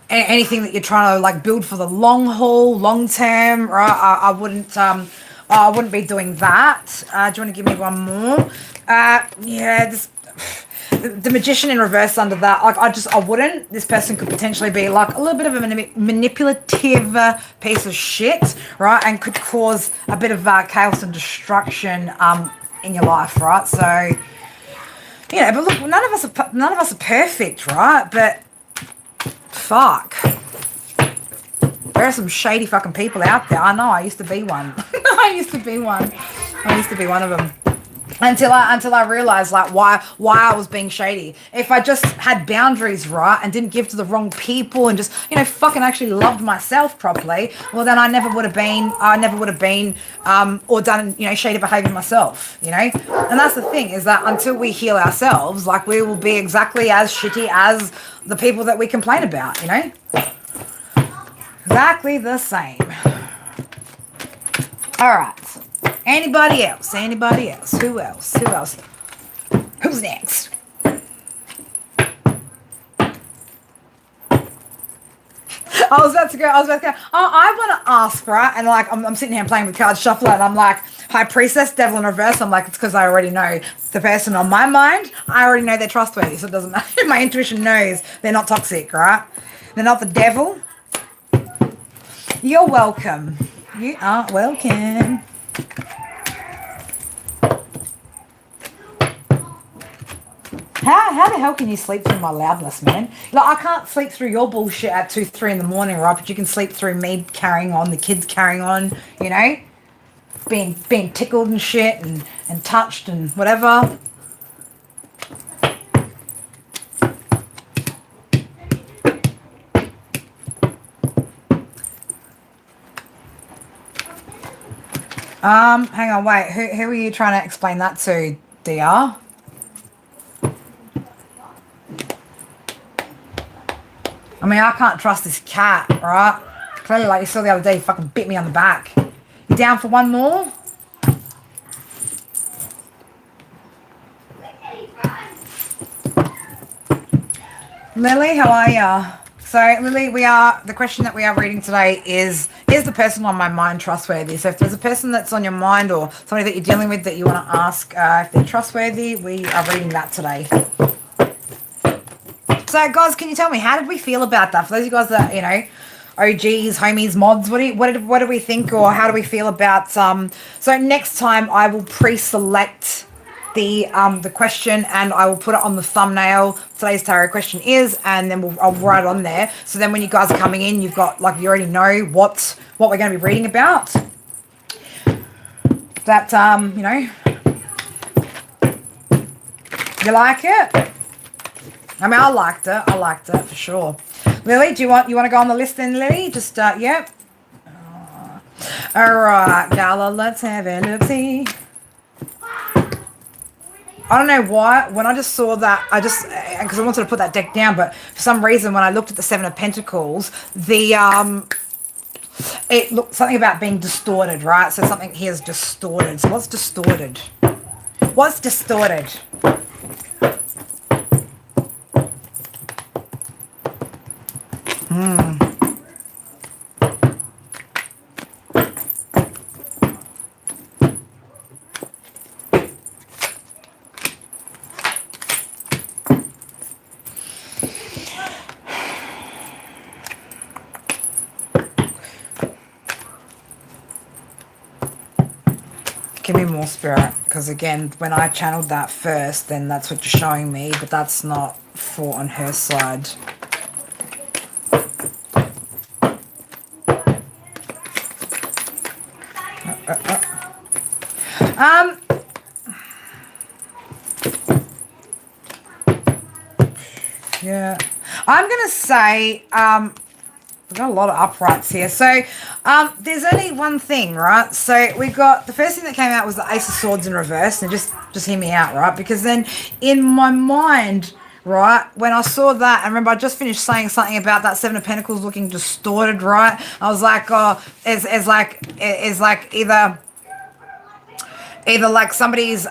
anything that you're trying to like build for the long haul, long term, right? I wouldn't be doing that. Do you want to give me one more? Yeah, the Magician in reverse under that. Like I wouldn't. This person could potentially be like a little bit of a manipulative piece of shit, right? And could cause a bit of chaos and destruction in your life, right? So, you know, but look, none of us are perfect, right? But fuck, there are some shady fucking people out there. I know. I used to be one. I used to be one of them. Until I realized like why I was being shady. If I just had boundaries, right, and didn't give to the wrong people and just, you know, fucking actually loved myself properly, well then I never would have been or done, you know, shady behavior myself, you know? And that's the thing, is that until we heal ourselves, like we will be exactly as shitty as the people that we complain about, you know? Exactly the same. All right. Anybody else? Who else? Who's next? I was about to go. I want to ask, right? And like, I'm sitting here playing with cards, shuffle, and I'm like, High Priestess, Devil in reverse. I'm like, it's because I already know the person on my mind. I already know they're trustworthy, so it doesn't matter. My intuition knows they're not toxic, right? They're not the devil. You're welcome. You are welcome. How the hell can you sleep through my loudness, man? Like, I can't sleep through your bullshit at 2-3 in the morning, right? But you can sleep through me carrying on, the kids carrying on, you know? being tickled and shit and touched and whatever. Hang on, wait. Who are you trying to explain that to, DR? I mean, I can't trust this cat, right? Clearly, like you saw the other day, he fucking bit me on the back. You down for one more? Lily, how are ya? So, Lily, the question that we are reading today is the person on my mind trustworthy? So if there's a person that's on your mind or somebody that you're dealing with that you want to ask if they're trustworthy, we are reading that today. So, guys, can you tell me, how did we feel about that? For those of you guys that, you know, OGs, homies, mods, what do we think, or how do we feel about so next time I will pre-select the question and I will put it on the thumbnail. Today's tarot question is, and then I'll write it on there. So then when you guys are coming in, you've got, like, you already know what we're going to be reading about. That you know, you like it? I mean, I liked it for sure. Lily, do you want to go on the list then, Lily? Just yep. All right, Gala, let's have a look. See. I don't know why, when I just saw that, because I wanted to put that deck down, but for some reason when I looked at the Seven of Pentacles, it looked something about being distorted, right? So something here is distorted. So what's distorted? What's distorted? Give me more, Spirit, because again, when I channeled that first, then that's what you're showing me, but that's not for on her side. Yeah, I'm gonna say we've got a lot of uprights here. So there's only one thing, right? So we got, the first thing that came out was the Ace of Swords in reverse. And just hear me out, right? Because then in my mind, right, when I saw that, I remember I just finished saying something about that Seven of Pentacles looking distorted, right? I was like, oh, it's like either like somebody's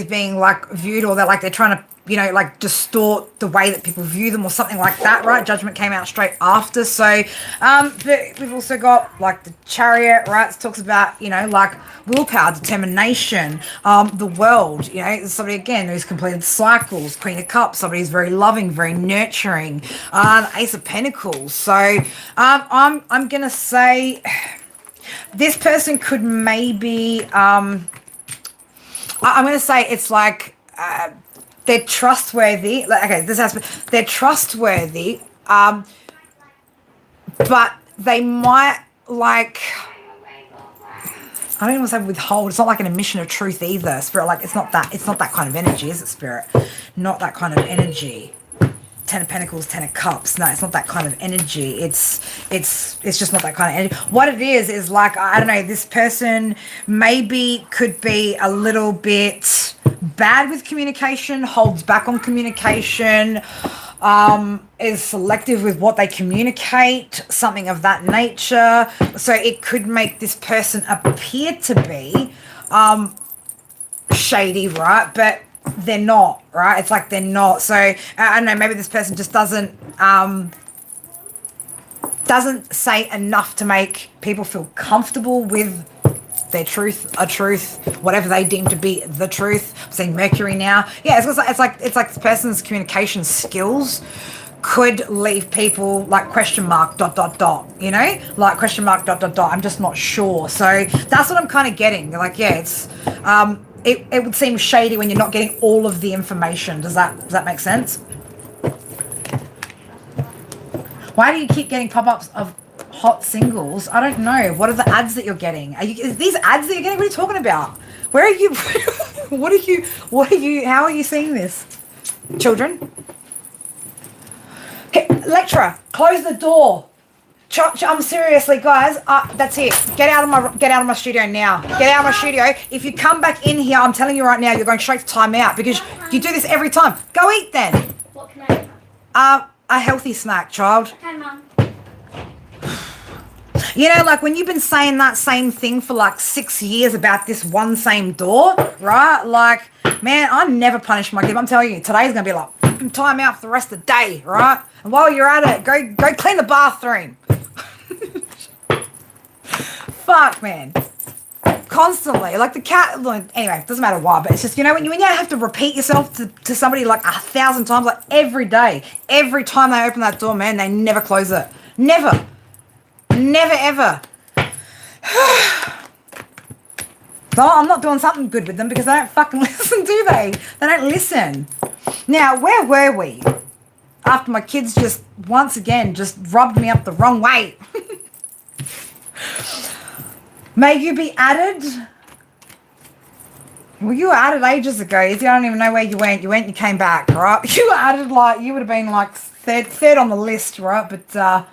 being like viewed, or they're trying to, you know, like distort the way that people view them or something like that, right? Judgment came out straight after. So but we've also got like the Chariot, right? It talks about, you know, like willpower, determination, the world, you know, somebody again who's completed cycles. Queen of Cups, somebody who's very loving, very nurturing. The Ace of Pentacles. So I'm gonna say this person could maybe I'm gonna say it's like they're trustworthy. Like, okay, they're trustworthy, but they might, like, I don't even want to say withhold. It's not like an admission of truth either, Spirit. Like, it's not that kind of energy, is it, Spirit? Not that kind of energy. Ten of Pentacles, Ten of Cups. No, it's not that kind of energy. It's just not that kind of energy. What it is like, I don't know, this person maybe could be a little bit bad with communication, holds back on communication, is selective with what they communicate, something of that nature. So it could make this person appear to be shady, right? But they're not, right? It's like they're not. So I don't know, maybe this person just doesn't say enough to make people feel comfortable with their truth, whatever they deem to be the truth. I'm saying Mercury now. Yeah, it's like this person's communication skills could leave people like question mark ... you know, like question mark ... I'm just not sure. So that's what I'm kind of getting. Like, yeah, it's it would seem shady when you're not getting all of the information. Does that make sense? Why do you keep getting pop-ups of hot singles. I don't know. What are the ads that you're getting? Is these ads that you're getting? What are you talking about? Where are you? What are you, how are you seeing this? Children? Okay, lecturer, close the door. Seriously, guys. That's it. Get out of my studio now. Get out of my studio. If you come back in here, I'm telling you right now, you're going straight to timeout because you do this every time. Go eat then. What can I eat? A healthy snack, child. Okay, Mum. You know, like when you've been saying that same thing for like 6 years about this one same door, right? Like, man, I never punish my kid. I'm telling you, today's gonna be like time out for the rest of the day, right? And while you're at it, go clean the bathroom. Fuck, man. Constantly, like the cat. Anyway, doesn't matter why, but it's just, you know, when you have to repeat yourself to somebody like 1,000 times, like every day, every time they open that door, man, they never close it. Never ever. So I'm not doing something good with them because they don't fucking listen, do they? They don't listen. Now, where were we? After my kids just once again just rubbed me up the wrong way. May you be added. Well, you were added ages ago. I don't even know where you went. You went and you came back, right? You were added like, you would have been like third on the list, right? But,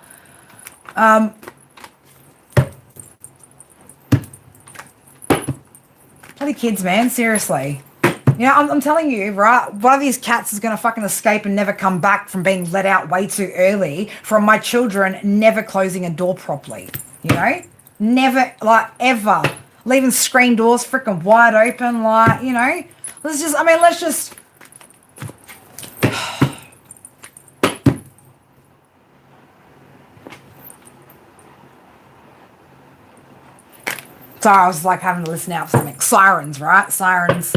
bloody kids, man, seriously. You know, I'm telling you, right, one of these cats is going to fucking escape and never come back from being let out way too early from my children never closing a door properly, you know? Never, like, ever. Leaving screen doors freaking wide open, like, you know? Let's just... Sorry, I was like having to listen out for something. Sirens, right? Sirens.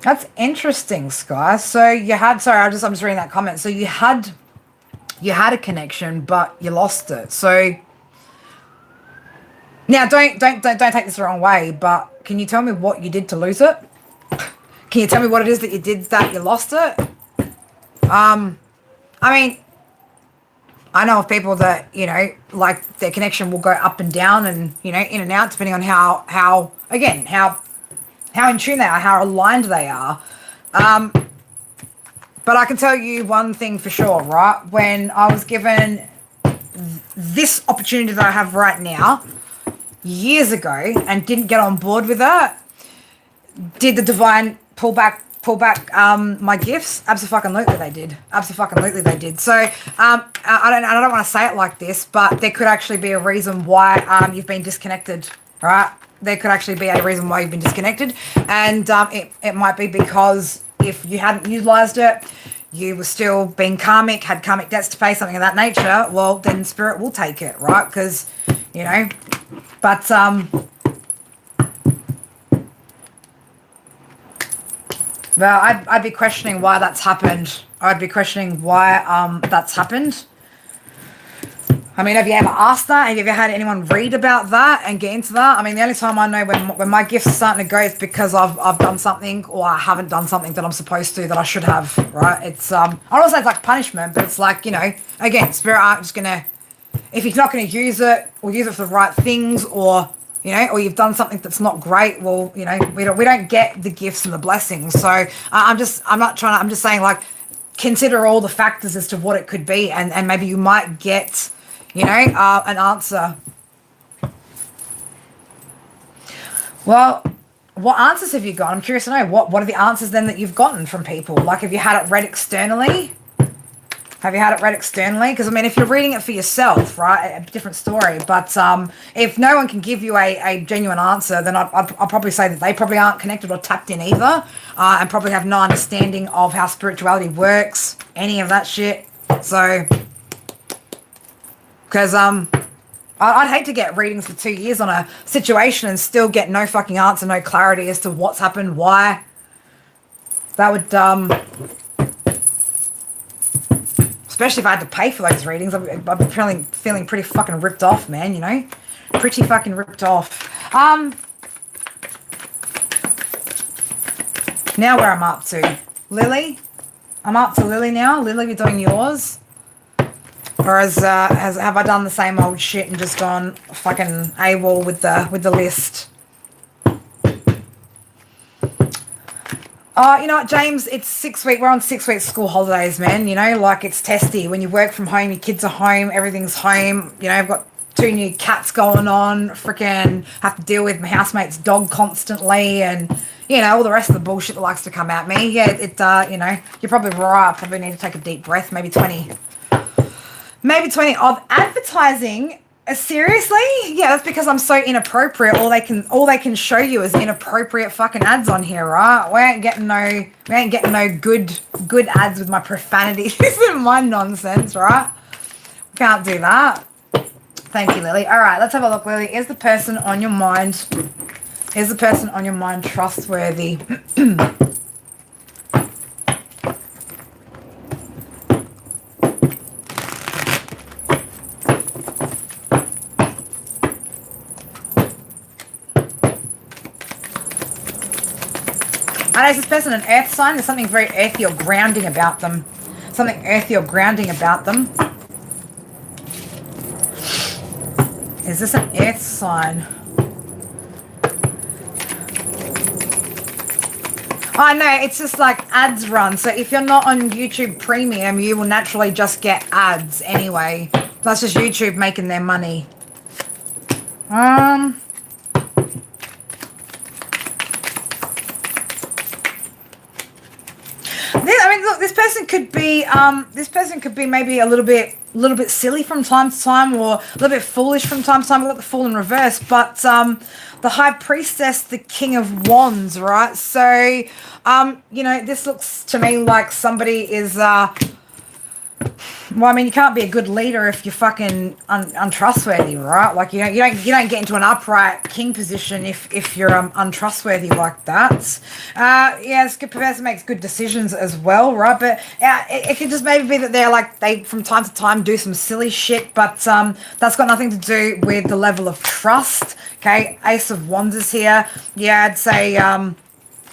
That's interesting, Sky. So you had, sorry, I'm just reading that comment. So you had a connection, but you lost it. So now don't take this the wrong way, but can you tell me what you did to lose it? Can you tell me what it is that you did that you lost it? I mean, I know of people that, you know, like their connection will go up and down and, you know, in and out depending on how in tune they are, how aligned they are. But I can tell you one thing for sure, right? When I was given this opportunity that I have right now, years ago, and didn't get on board with it, did the divine pull back my gifts? Absolutely they did. Absolutely they did. So I don't want to say it like this, but there could actually be a reason why you've been disconnected, right? There could actually be a reason why you've been disconnected, and it might be because if you hadn't utilized it, you were still being karmic, had karmic debts to pay, something of that nature, well, then spirit will take it, right? Because, you know, but well, I'd be questioning why that's happened. I'd be questioning why that's happened. I mean, have you ever asked that? Have you ever had anyone read about that and get into that? I mean, the only time I know when my gifts are starting to go is because I've done something or I haven't done something that I'm supposed to, that I should have, right? It's, I don't want to say it's like punishment, but it's like, you know, again, spirit aren't just going to, if you're not going to use it or use it for the right things, or, you know, or you've done something that's not great, well, you know, we don't get the gifts and the blessings. So I'm just saying, like, consider all the factors as to what it could be, and maybe you might get, you know, an answer. Well, what answers have you got? I'm curious to know. What are the answers then that you've gotten from people? Like, have you had it read externally? Because, I mean, if you're reading it for yourself, right, a different story. But if no one can give you a genuine answer, then I'll probably say that they probably aren't connected or tapped in either, and probably have no understanding of how spirituality works, any of that shit. So, because I'd hate to get readings for 2 years on a situation and still get no fucking answer, no clarity as to what's happened, why. That would, especially if I had to pay for those readings, I'd be feeling pretty fucking ripped off, man, you know? Pretty fucking ripped off. Now where I'm up to. Lily? I'm up to Lily now. Lily, you're doing yours? Or have I done the same old shit and just gone fucking AWOL with the list? Oh, you know what, James? It's 6 weeks. We're on 6 weeks school holidays, man. You know, like it's testy. When you work from home, your kids are home, everything's home. You know, I've got 2 new cats going on. Freaking have to deal with my housemate's dog constantly, and you know all the rest of the bullshit that likes to come at me. Yeah, you know, you're probably right. I probably need to take a deep breath. Maybe 20 of advertising. Seriously? Yeah, that's because I'm so inappropriate. All they can show you is inappropriate fucking ads on here, right? We ain't getting no good ads with my profanities and my nonsense, right? Can't do that. Thank you, Lily. All right, let's have a look, Lily. Is the person on your mind? Is the person on your mind trustworthy? I know, is this person an earth sign? There's something very earthy or grounding about them. Something earthy or grounding about them. Is this an earth sign? Oh, no, it's just like ads run. So if you're not on YouTube Premium, you will naturally just get ads anyway. That's just YouTube making their money. Look, this person could be maybe a little bit silly from time to time, or a little bit foolish from time to time. We've got the Fool in reverse, but the High Priestess, the King of Wands, right? So, you know, this looks to me like somebody is. Well, I mean, you can't be a good leader if you're fucking untrustworthy, right? Like you don't get into an upright king position if you're untrustworthy like that. Yeah, this good person makes good decisions as well, right? But it could just maybe be that they from time to time do some silly shit, but that's got nothing to do with the level of trust. Okay, Ace of Wands is here. Yeah, I'd say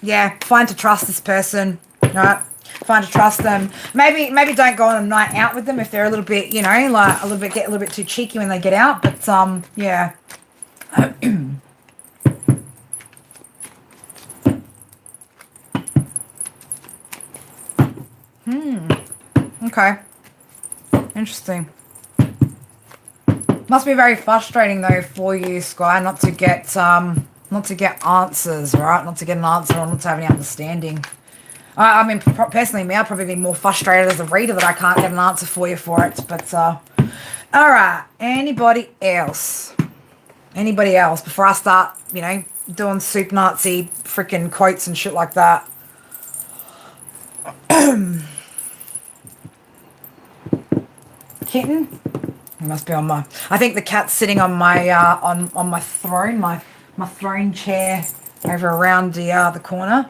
yeah, find to trust this person, right? Find to trust them. Maybe don't go on a night out with them if they're a little bit, you know, like get a little bit too cheeky when they get out. But yeah. Okay. Interesting. Must be very frustrating though for you, Sky, not to get answers, right? Not to get an answer or not to have any understanding. I mean, personally, me, I'd probably be more frustrated as a reader that I can't get an answer for you for it. But, all right. Anybody else? Anybody else before I start, you know, doing soup Nazi freaking quotes and shit like that? Kitten? It must be on my... I think the cat's sitting on my on my throne, my throne chair over around the corner.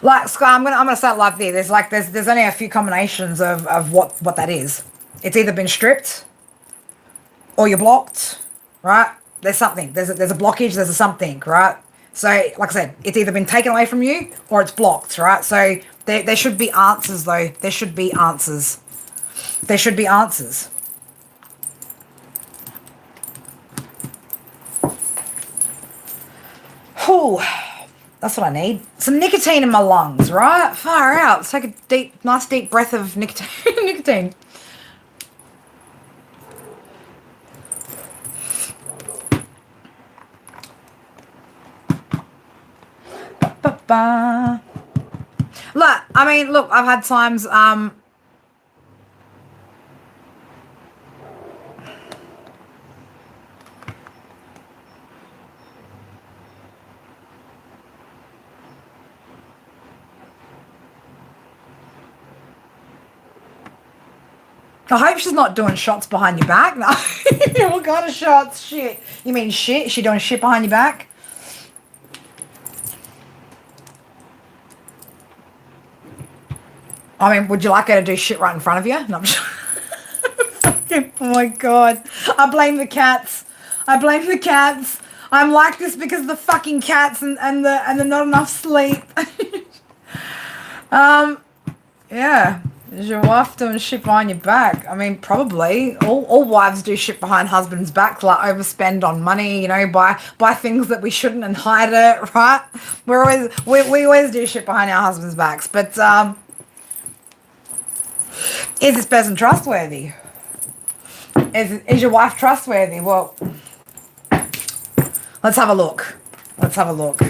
Like, Sky, I'm gonna start like this. There's only a few combinations of what that is. It's either been stripped or you're blocked, right? There's something. There's a blockage, there's a something, right? So, like I said, it's either been taken away from you or it's blocked, right? So there should be answers though. There should be answers. There should be answers. Whew. That's what I need. Some nicotine in my lungs, right? Far out. Let's take a nice deep breath of nicotine. Ba-ba-ba. Look, I mean, I've had times, I hope she's not doing shots behind your back. No. What kind of shots? Shit. You mean shit? Is she doing shit behind your back? I mean, would you like her to do shit right in front of you? No, I'm sure. Fucking, oh my God. I blame the cats. I blame the cats. I'm like this because of the fucking cats and the not enough sleep. Yeah. Is your wife doing shit behind your back? I mean, probably. All wives do shit behind husbands' back, like overspend on money, you know, buy things that we shouldn't and hide it, right? We always do shit behind our husbands' backs. But is this person trustworthy? Is your wife trustworthy? Well, let's have a look. Let's have a look.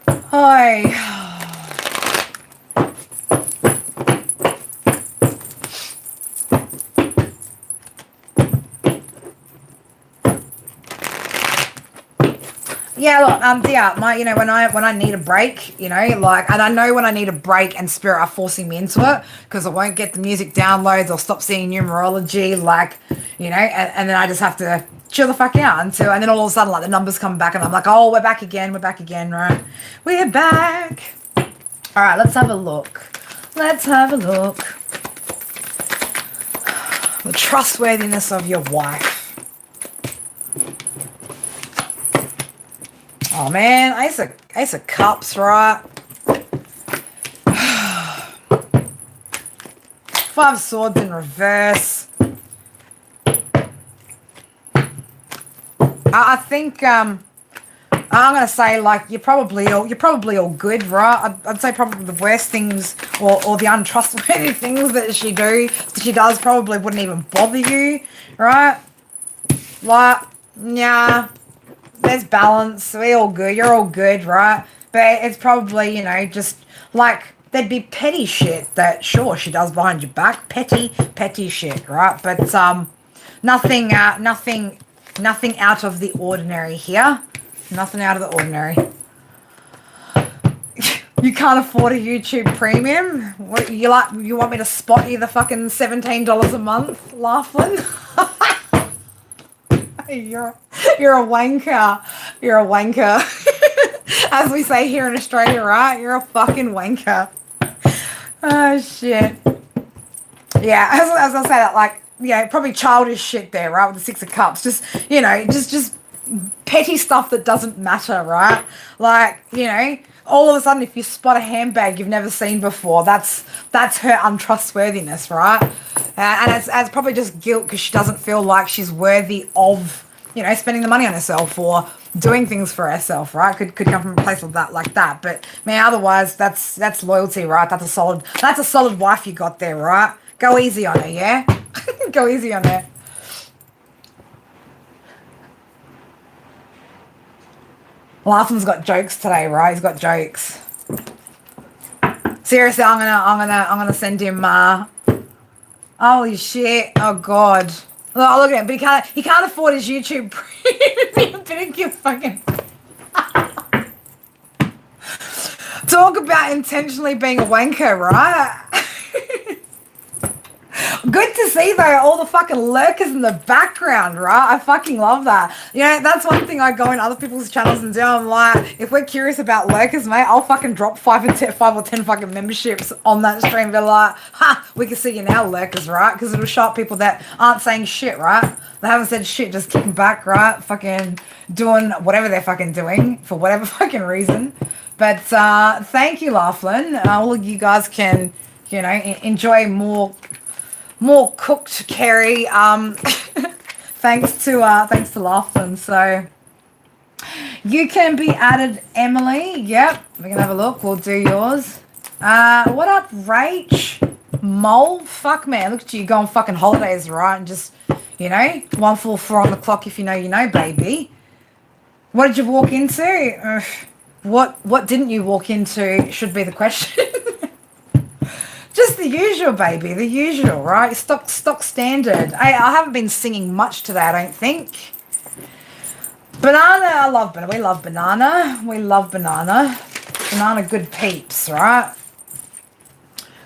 Hi. Yeah, look, yeah, you know, when I need a break, you know, like, and I know when I need a break and Spirit are forcing me into it because I won't get the music downloads or stop seeing numerology, like, you know, and then I just have to chill the fuck out and then all of a sudden, like, the numbers come back and I'm like, oh, we're back again, right? We're back. All right, let's have a look. Let's have a look. The trustworthiness of your wife. Oh man, Ace of Cups, right? 5 Swords in reverse. I think I'm gonna say, like, you're probably all good, right? I'd say probably the worst things or the untrustworthy things that she does probably wouldn't even bother you, right? Like, yeah. There's balance. We're all good. You're all good, right? But it's probably, you know, just like there'd be petty shit that sure she does behind your back. Petty shit, right? But nothing out of the ordinary here. Nothing out of the ordinary. You can't afford a YouTube premium? What you want me to spot you the fucking $17 a month, Laughlin? You're a wanker. You're a wanker. As we say here in Australia, right? You're a fucking wanker. Oh, shit. Yeah, as I say that, like, yeah, probably childish shit there, right? With the 6 of Cups. Just, you know, just petty stuff that doesn't matter, right? Like, you know, all of a sudden if you spot a handbag you've never seen before, that's her untrustworthiness, right? And it's probably just guilt because she doesn't feel like she's worthy of, you know, spending the money on herself or doing things for herself, right? Could come from a place of that, like that. But man, otherwise that's loyalty, right? That's a solid wife you got there, right? Go easy on her, yeah? Go easy on her. Laugham's got jokes today, right? He's got jokes. Seriously, I'm gonna send him. Holy shit! Oh God! Look at him, but he can't afford his YouTube premium. Didn't you fucking talk about intentionally being a wanker, right? Good to see, though, all the fucking lurkers in the background, right? I fucking love that. You know, that's one thing I go in other people's channels and do. I'm like, if we're curious about lurkers, mate, I'll fucking drop 5 or 10 fucking memberships on that stream. They're like, ha, we can see you now, lurkers, right? Because it'll show up people that aren't saying shit, right? They haven't said shit, just kicking back, right? Fucking doing whatever they're fucking doing for whatever fucking reason. But thank you, Laughlin. All of you guys can, you know, enjoy more cooked curry, thanks to Laughlin. So you can be added, Emily. Yep, we're gonna have a look. We'll do yours. What up, Rach? Mole? Fuck, man, look at you go on fucking holidays, right? And just, you know, 1:44 on the clock if you know, baby. What did you walk into? What didn't you walk into should be the question. Just the usual, baby. The usual, right? Stock standard. I haven't been singing much today, I don't think. Banana, I love banana. We love banana. We love banana. Banana good peeps, right?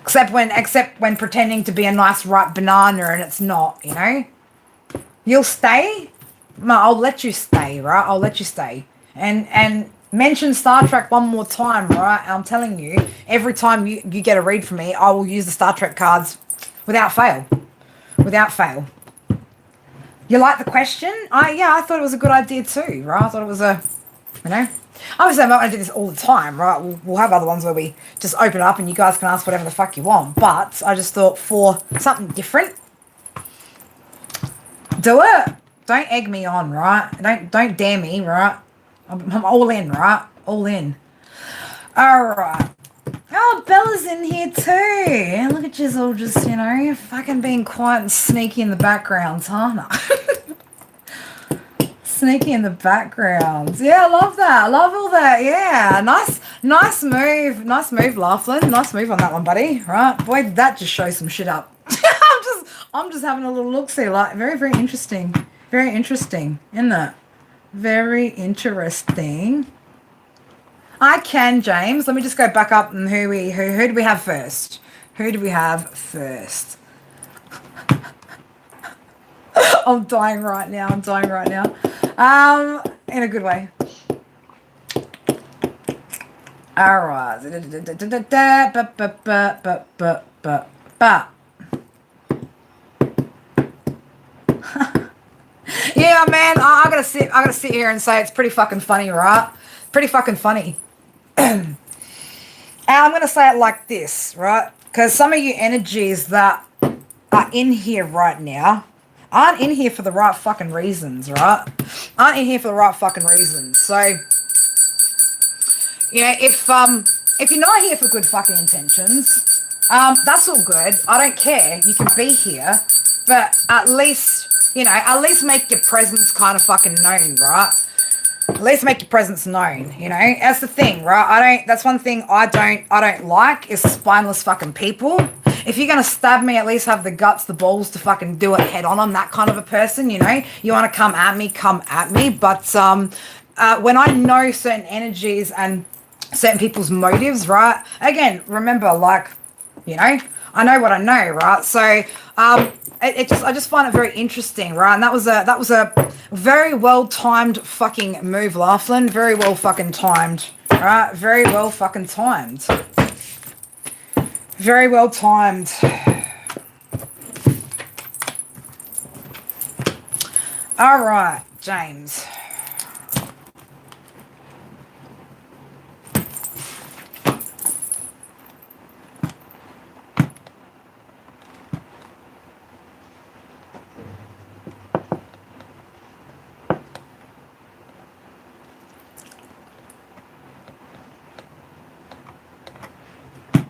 Except when pretending to be a nice ripe banana and it's not, you know? You'll stay? No, I'll let you stay, right? I'll let you stay. And mention Star Trek one more time, right? And I'm telling you, every time you get a read from me, I will use the Star Trek cards without fail. Without fail. You like the question? Yeah, I thought it was a good idea too, right? I thought it was obviously I'm not going to do this all the time, right? We'll have other ones where we just open it up and you guys can ask whatever the fuck you want. But I just thought for something different, do it. Don't egg me on, right? Don't dare me, right? I'm all in, right? All in. All right. Oh, Bella's in here too. And look at you all just, fucking being quiet and sneaky in the background, huh? No. Sneaky in the background. Yeah, I love that. I love all that. Yeah, nice move. Nice move, Laughlin. Nice move on that one, buddy. Right, boy, did that just show some shit up. I'm just having a little look. See, like, very, very interesting. Very interesting, isn't it? Very interesting. I can, James. Let me just go back up and who do we have first? Who do we have first? I'm dying right now. In a good way. All right. Yeah, man. I gotta sit here and say it's pretty fucking funny, right? Pretty fucking funny. And I'm gonna say it like this, right? Because some of you energies that are in here right now aren't in here for the right fucking reasons, right? Aren't in here for the right fucking reasons. So, if you're not here for good fucking intentions, that's all good. I don't care. You can be here, but at least make your presence kind of fucking known, right? At least make your presence known, That's the thing, right? That's one thing I don't like is spineless fucking people. If you're going to stab me, at least have the guts, the balls to fucking do it head on. I'm that kind of a person, You want to come at me, come at me. But when I know certain energies and certain people's motives, right? Again, remember, I know what I know, right? So I just find it very interesting, right? And that was a very well timed fucking move, Laughlin. Very well fucking timed, right? Very well fucking timed. Very well timed. All right, James.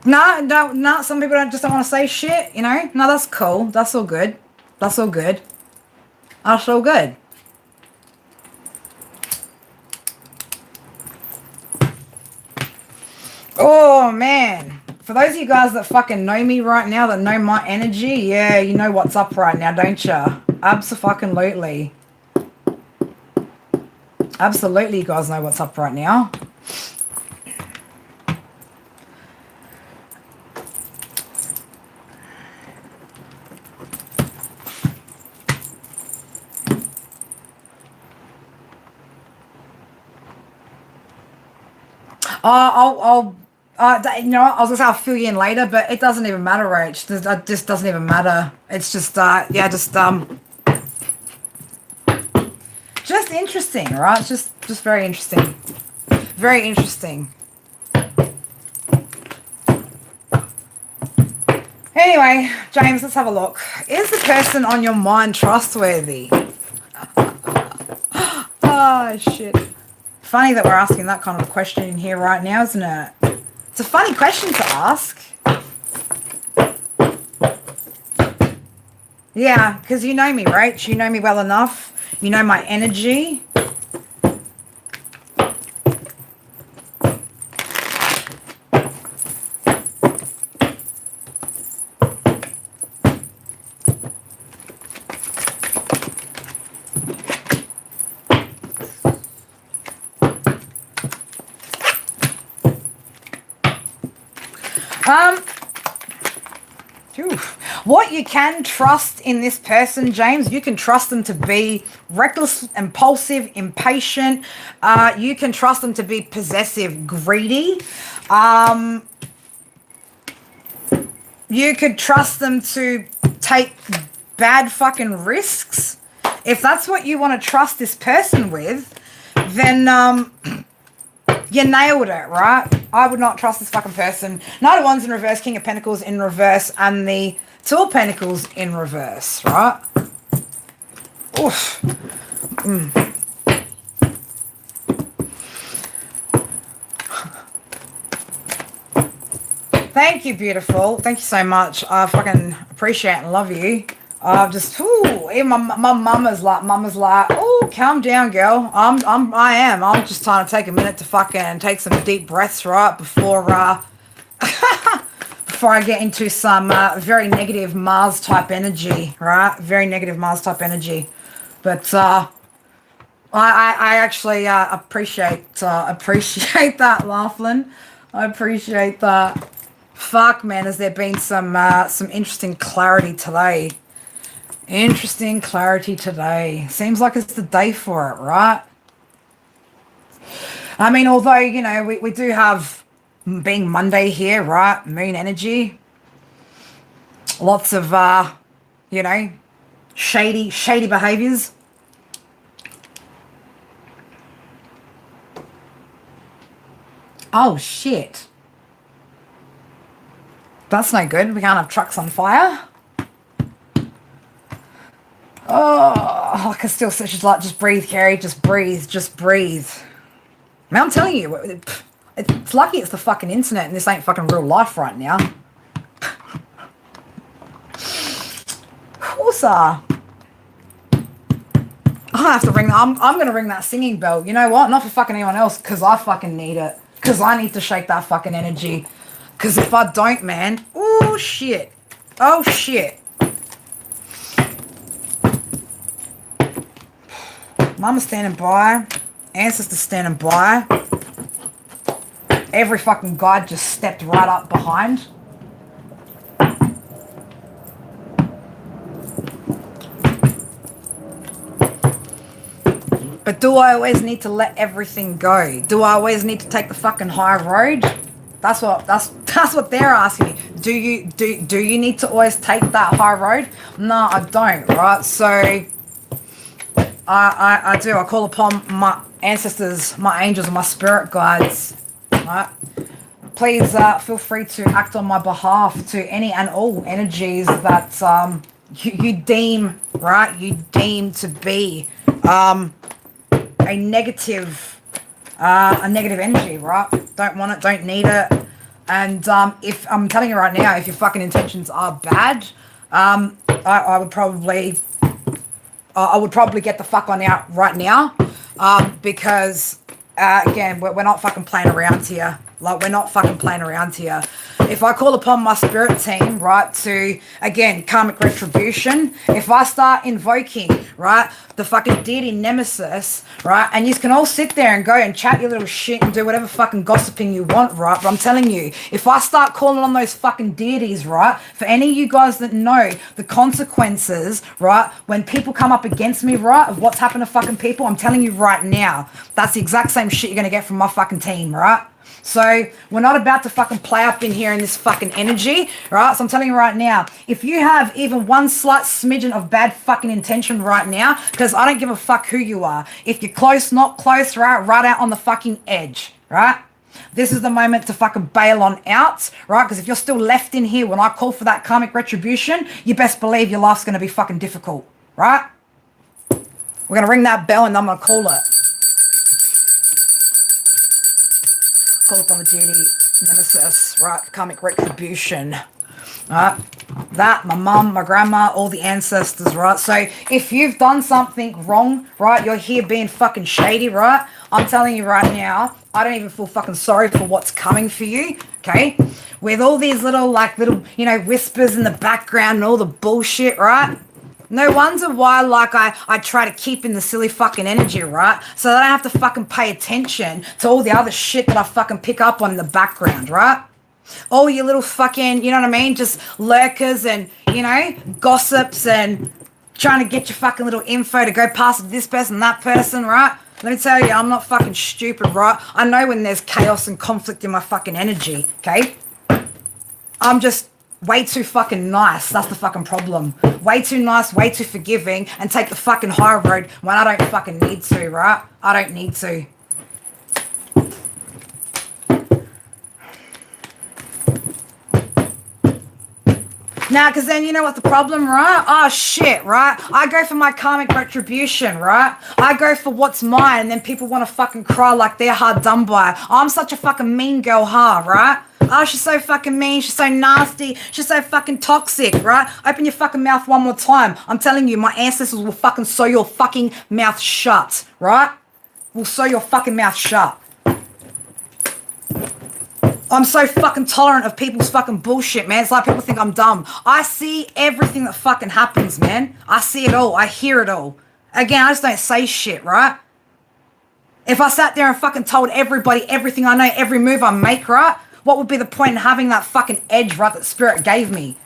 No. Some people just don't want to say shit, No, that's cool. That's all good. That's all good. That's all good. Oh, man. For those of you guys that fucking know me right now, that know my energy, yeah, you know what's up right now, don't you? Abso-fucking-lutely. Absolutely, you guys know what's up right now. I was gonna say I'll fill you in later, but it doesn't even matter, Rach. It just doesn't even matter. It's just, just interesting, right? Just very interesting. Very interesting. Anyway, James, let's have a look. Is the person on your mind trustworthy? Oh, shit. Funny that we're asking that kind of a question in here right now, isn't it? It's a funny question to ask. Yeah, because you know me, Rach. You know me well enough. You know my energy. What you can trust in this person, James, you can trust them to be reckless, impulsive, impatient. You can trust them to be possessive, greedy. You could trust them to take bad fucking risks. If that's what you want to trust this person with, then you nailed it, right? I would not trust this fucking person. Knight of Wands in reverse, King of Pentacles in reverse, and the Two of Pentacles in reverse, right? Oof. Thank you, beautiful. Thank you so much. I fucking appreciate and love you. Even my mama's like, oh, calm down, girl. I'm just trying to take a minute to fucking take some deep breaths, right, before before I get into some very negative Mars type energy, right? Very negative Mars type energy. But I actually appreciate that, Laughlin. I appreciate that. Fuck, man, has there been some interesting clarity today? Interesting clarity today. Seems like it's the day for it, right? I mean, although, you know, we do have, being Monday here, right? Moon energy. Lots of, you know, shady behaviors. Oh, shit. That's no good. We can't have trucks on fire. Oh, I can still say she's like, just breathe, Carrie. Just breathe. Just breathe. I mean, I'm telling you, it's lucky it's the fucking internet and this ain't fucking real life right now. Whoosa. I have to ring that. I'm going to ring that singing bell. You know what? Not for fucking anyone else, because I fucking need it. Because I need to shake that fucking energy. Because if I don't, man, oh, shit. Oh, shit. Mama's standing by. Ancestors standing by. Every fucking guide just stepped right up behind. But do I always need to let everything go? Do I always need to take the fucking high road? That's what they're asking me. Do you need to always take that high road? No, I don't, right? So I do. I call upon my ancestors, my angels, and my spirit guides. Right? Please feel free to act on my behalf to any and all energies that you deem, right? You deem to be a negative energy, right? Don't want it, don't need it. And if I'm telling you right now, if your fucking intentions are bad, I would probably get the fuck on out right now, because again, we're not fucking playing around here. Like, we're not fucking playing around here. If I call upon my spirit team, right, to, again, karmic retribution, if I start invoking, right, the fucking deity nemesis, right, and you can all sit there and go and chat your little shit and do whatever fucking gossiping you want, right, but I'm telling you, if I start calling on those fucking deities, right, for any of you guys that know the consequences, right, when people come up against me, right, of what's happened to fucking people, I'm telling you right now, that's the exact same shit you're gonna get from my fucking team, right? So we're not about to fucking play up in here in this fucking energy, right? So I'm telling you right now, if you have even one slight smidgen of bad fucking intention right now, because I don't give a fuck who you are. If you're close, not close, right out on the fucking edge, right? This is the moment to fucking bail on out, right? Because if you're still left in here when I call for that karmic retribution, you best believe your life's going to be fucking difficult, right? We're going to ring that bell and I'm going to call it. Call upon the deity nemesis, right? Karmic retribution, right? That, my mum, my grandma, all the ancestors, right? So if you've done something wrong, right? You're here being fucking shady, right? I'm telling you right now, I don't even feel fucking sorry for what's coming for you, okay? With all these little, you know, whispers in the background and all the bullshit, right? No wonder why, like, I try to keep in the silly fucking energy, right? So that I don't have to fucking pay attention to all the other shit that I fucking pick up on in the background, right? All you little fucking, you know what I mean? Just lurkers and, you know, gossips and trying to get your fucking little info to go past this person, that person, right? Let me tell you, I'm not fucking stupid, right? I know when there's chaos and conflict in my fucking energy, okay? I'm just way too fucking nice. That's the fucking problem. Way too nice, way too forgiving, and take the fucking high road when I don't fucking need to, right? I don't need to. Now, because then you know what the problem, right? Oh, shit, right? I go for my karmic retribution, right? I go for what's mine, and then people want to fucking cry like they're hard done by. I'm such a fucking mean girl, right? Oh, she's so fucking mean. She's so nasty. She's so fucking toxic, right? Open your fucking mouth one more time. I'm telling you, my ancestors will fucking sew your fucking mouth shut, right? Will sew your fucking mouth shut. I'm so fucking tolerant of people's fucking bullshit, man. It's like people think I'm dumb. I see everything that fucking happens, man. I see it all. I hear it all. Again, I just don't say shit, right? If I sat there and fucking told everybody everything I know, every move I make, right? What would be the point in having that fucking edge, right, that Spirit gave me?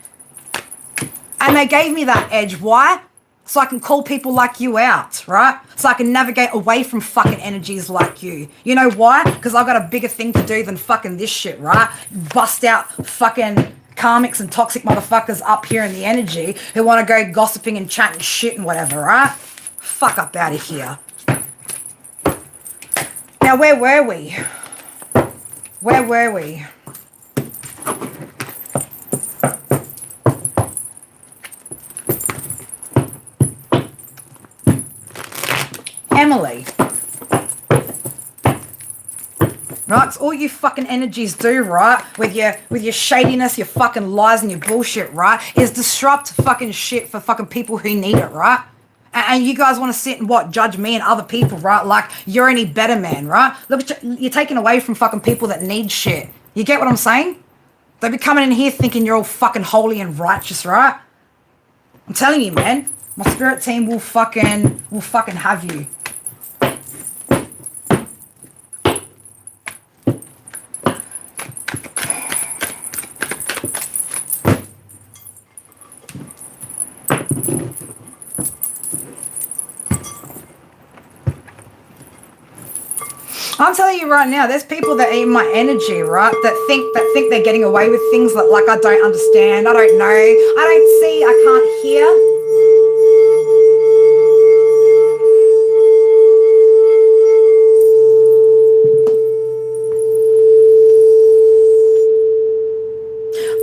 And they gave me that edge. Why? So I can call people like you out, right? So I can navigate away from fucking energies like you. You know why? Because I've got a bigger thing to do than fucking this shit, right? Bust out fucking karmics and toxic motherfuckers up here in the energy who want to go gossiping and chatting shit and whatever, right? Fuck up out of here. Now, where were we? Where were we? Emily. Right? It's all you fucking energies do, right? With your shadiness, your fucking lies and your bullshit, right? Is disrupt fucking shit for fucking people who need it, right? And you guys want to sit and what? Judge me and other people, right? Like you're any better, man, right? Look, you're taking away from fucking people that need shit. You get what I'm saying? They be coming in here thinking you're all fucking holy and righteous, right? I'm telling you, man. My spirit team will fucking have you. I'm telling you right now, there's people that eat my energy, right? That think they're getting away with things that like I don't understand, I don't know, I don't see, I can't hear.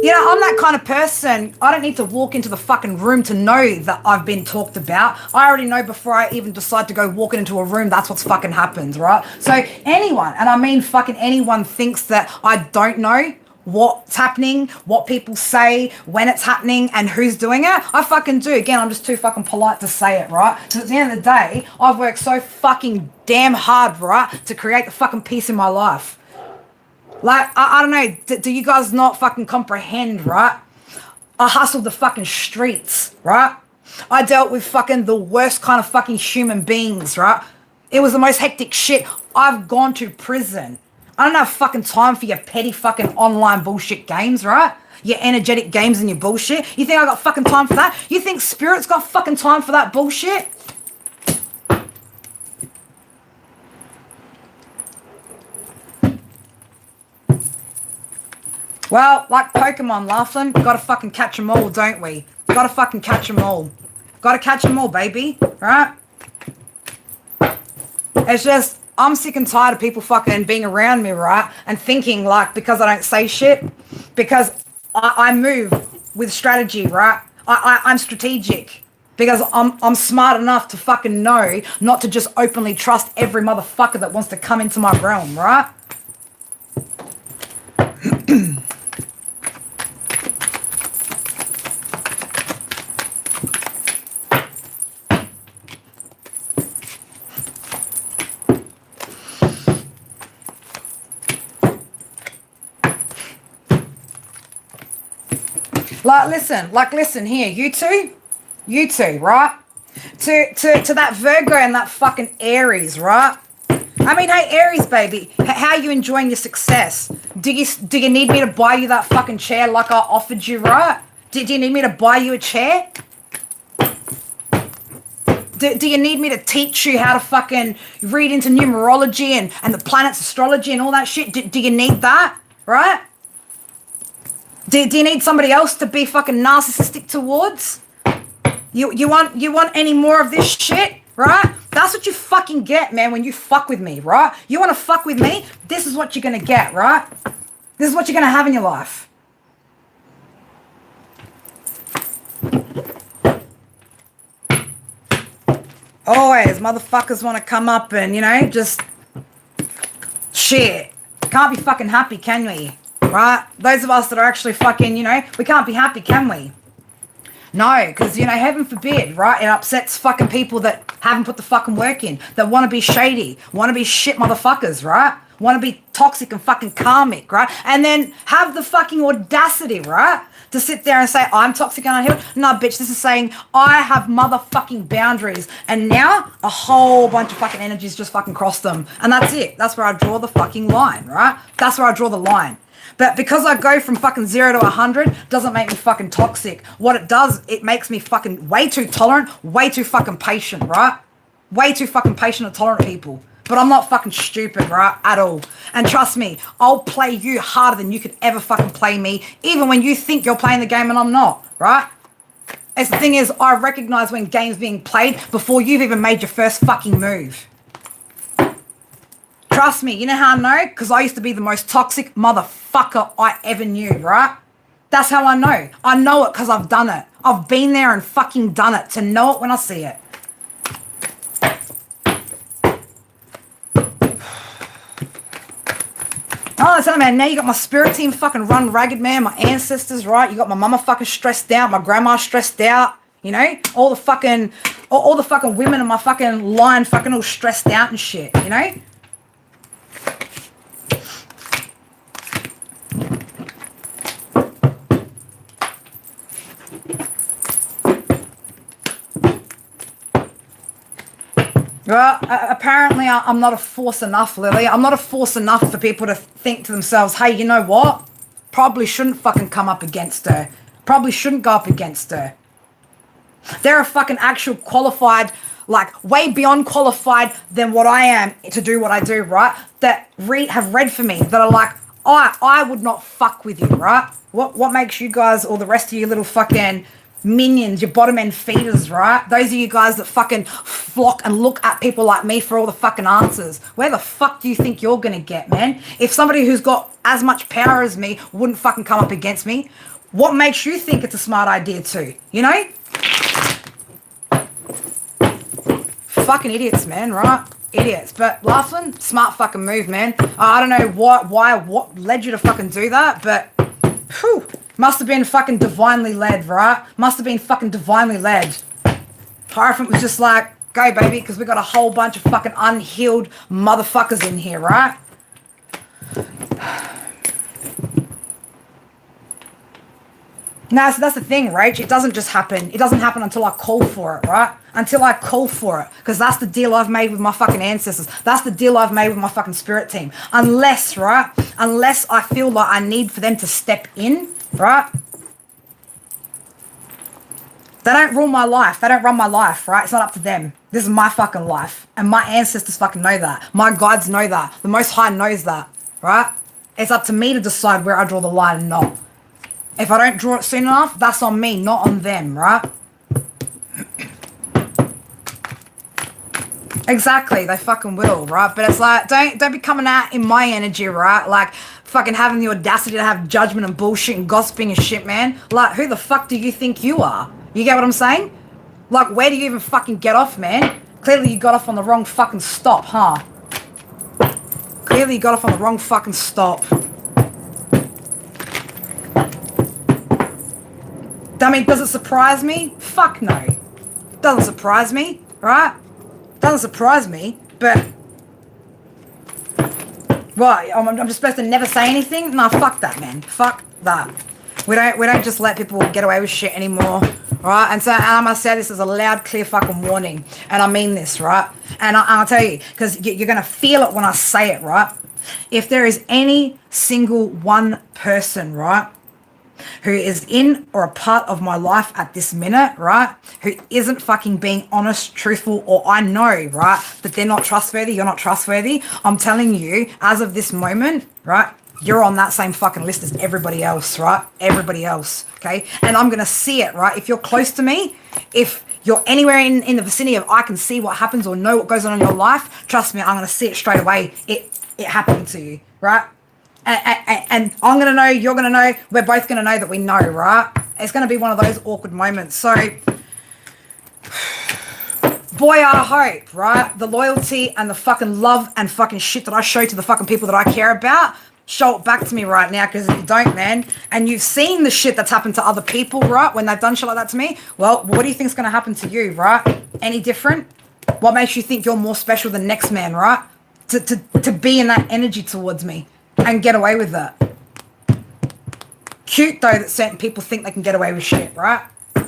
You know, I'm that kind of person. I don't need to walk into the fucking room to know that I've been talked about. I already know before I even decide to go walking into a room, that's what's fucking happened, right? So anyone, and I mean fucking anyone, thinks that I don't know what's happening, what people say, when it's happening, and who's doing it. I fucking do. Again, I'm just too fucking polite to say it, right? Because at the end of the day, I've worked so fucking damn hard, right, to create the fucking peace in my life. Like, I don't know, do you guys not fucking comprehend, right? I hustled the fucking streets, right? I dealt with fucking the worst kind of fucking human beings, right? It was the most hectic shit. I've gone to prison. I don't have fucking time for your petty fucking online bullshit games, right? Your energetic games and your bullshit. You think I got fucking time for that? You think Spirit's got fucking time for that bullshit? Well, like Pokemon, Laughlin, gotta fucking catch them all, don't we? Gotta fucking catch them all. Gotta catch them all, baby, right? It's just, I'm sick and tired of people fucking being around me, right? And thinking, like, because I don't say shit, because I move with strategy, right? I'm strategic. Because I'm smart enough to fucking know not to just openly trust every motherfucker that wants to come into my realm, right? Listen here, you two, right? To that Virgo and that fucking Aries, right? I mean, hey, Aries, baby, how are you enjoying your success? Do you need me to buy you that fucking chair like I offered you, right? Do you need me to buy you a chair? Do you need me to teach you how to fucking read into numerology and the planets astrology and all that shit? Do you need that, right? Do you need somebody else to be fucking narcissistic towards? You want any more of this shit, right? That's what you fucking get, man, when you fuck with me, right? You want to fuck with me? This is what you're going to get, right? This is what you're going to have in your life. Always, motherfuckers want to come up and, just shit. Can't be fucking happy, can we? Right? Those of us that are actually fucking, we can't be happy, can we? No, because, heaven forbid, right? It upsets fucking people that haven't put the fucking work in, that want to be shady, want to be shit motherfuckers, right? Want to be toxic and fucking karmic, right? And then have the fucking audacity, right? To sit there and say, I'm toxic and unhealed. No, bitch, this is saying I have motherfucking boundaries. And now a whole bunch of fucking energies just fucking cross them. And that's it. That's where I draw the fucking line, right? That's where I draw the line. But because I go from fucking 0 to 100 doesn't make me fucking toxic. What it does, it makes me fucking way too tolerant, way too fucking patient, right? Way too fucking patient and tolerant people. But I'm not fucking stupid, right? At all. And trust me, I'll play you harder than you could ever fucking play me, even when you think you're playing the game and I'm not, right? It's the thing is, I recognize when game's being played before you've even made your first fucking move. Trust me, you know how I know? Because I used to be the most toxic motherfucker I ever knew, right? That's how I know. I know it because I've done it. I've been there and fucking done it to know it when I see it. Oh, listen, man, now you got my spirit team fucking run ragged, man. My ancestors, right? You got my mama fucking stressed out. My grandma stressed out. All the fucking women in my fucking line fucking all stressed out and shit, Well, apparently I'm not a force enough, Lily. I'm not a force enough for people to think to themselves, hey, you know what? Probably shouldn't fucking come up against her. Probably shouldn't go up against her. They're a fucking actual qualified, like way beyond qualified than what I am to do what I do, right? That have read for me, that are like, I would not fuck with you, right? What makes you guys or the rest of you little fucking minions, your bottom end feeders, right? Those of you guys that fucking flock and look at people like me for all the fucking answers. Where the fuck do you think you're gonna get, man? If somebody who's got as much power as me wouldn't fucking come up against me, what makes you think it's a smart idea too? Fucking idiots, man, right? Idiots. But Laughlin, smart fucking move, man. I don't know what led you to fucking do that, but whew, must have been fucking divinely led, right? Must have been fucking divinely led. Hierophant was just like, go, baby, because we got a whole bunch of fucking unhealed motherfuckers in here, right? No, so that's the thing, Rach. It doesn't just happen. It doesn't happen until I call for it, right? Until I call for it. Because that's the deal I've made with my fucking ancestors. That's the deal I've made with my fucking spirit team. Unless, right? Unless I feel like I need for them to step in, right? They don't rule my life. They don't run my life, right? It's not up to them. This is my fucking life. And my ancestors fucking know that. My guides know that. The Most High knows that, right? It's up to me to decide where I draw the line and not. If I don't draw it soon enough, that's on me, not on them, right? Exactly, they fucking will, right? But it's like, don't be coming out in my energy, right? Like, fucking having the audacity to have judgment and bullshit and gossiping and shit, man. Like, who the fuck do you think you are? You get what I'm saying? Like, where do you even fucking get off, man? Clearly you got off on the wrong fucking stop, huh? Clearly you got off on the wrong fucking stop. I mean, does it surprise me? Fuck no. Doesn't surprise me, right? Doesn't surprise me, but... What, I'm just supposed to never say anything? Nah, fuck that, man. Fuck that. We don't just let people get away with shit anymore. right? And I'm going to say this as a loud, clear fucking warning. And I mean this, right? And I'll tell you, because you're going to feel it when I say it, right? If there is any single one person, right, who is in or a part of my life at this minute, right, who isn't fucking being honest, truthful, or I know, right, that they're not trustworthy, you're not trustworthy, I'm telling you, as of this moment, right, you're on that same fucking list as everybody else, right? Everybody else, okay? And I'm going to see it, right? If you're close to me, if you're anywhere in the vicinity of I can see what happens or know what goes on in your life, trust me, I'm going to see it straight away. It happened to you, right? And I'm going to know, you're going to know, we're both going to know that we know, right? It's going to be one of those awkward moments. So, boy, I hope, right? The loyalty and the fucking love and fucking shit that I show to the fucking people that I care about, show it back to me right now, because if you don't, man, and you've seen the shit that's happened to other people, right, when they've done shit like that to me, well, what do you think's going to happen to you, right? Any different? What makes you think you're more special than next man, right? To be in that energy towards me and get away with that. Cute, though, that certain people think they can get away with shit, right?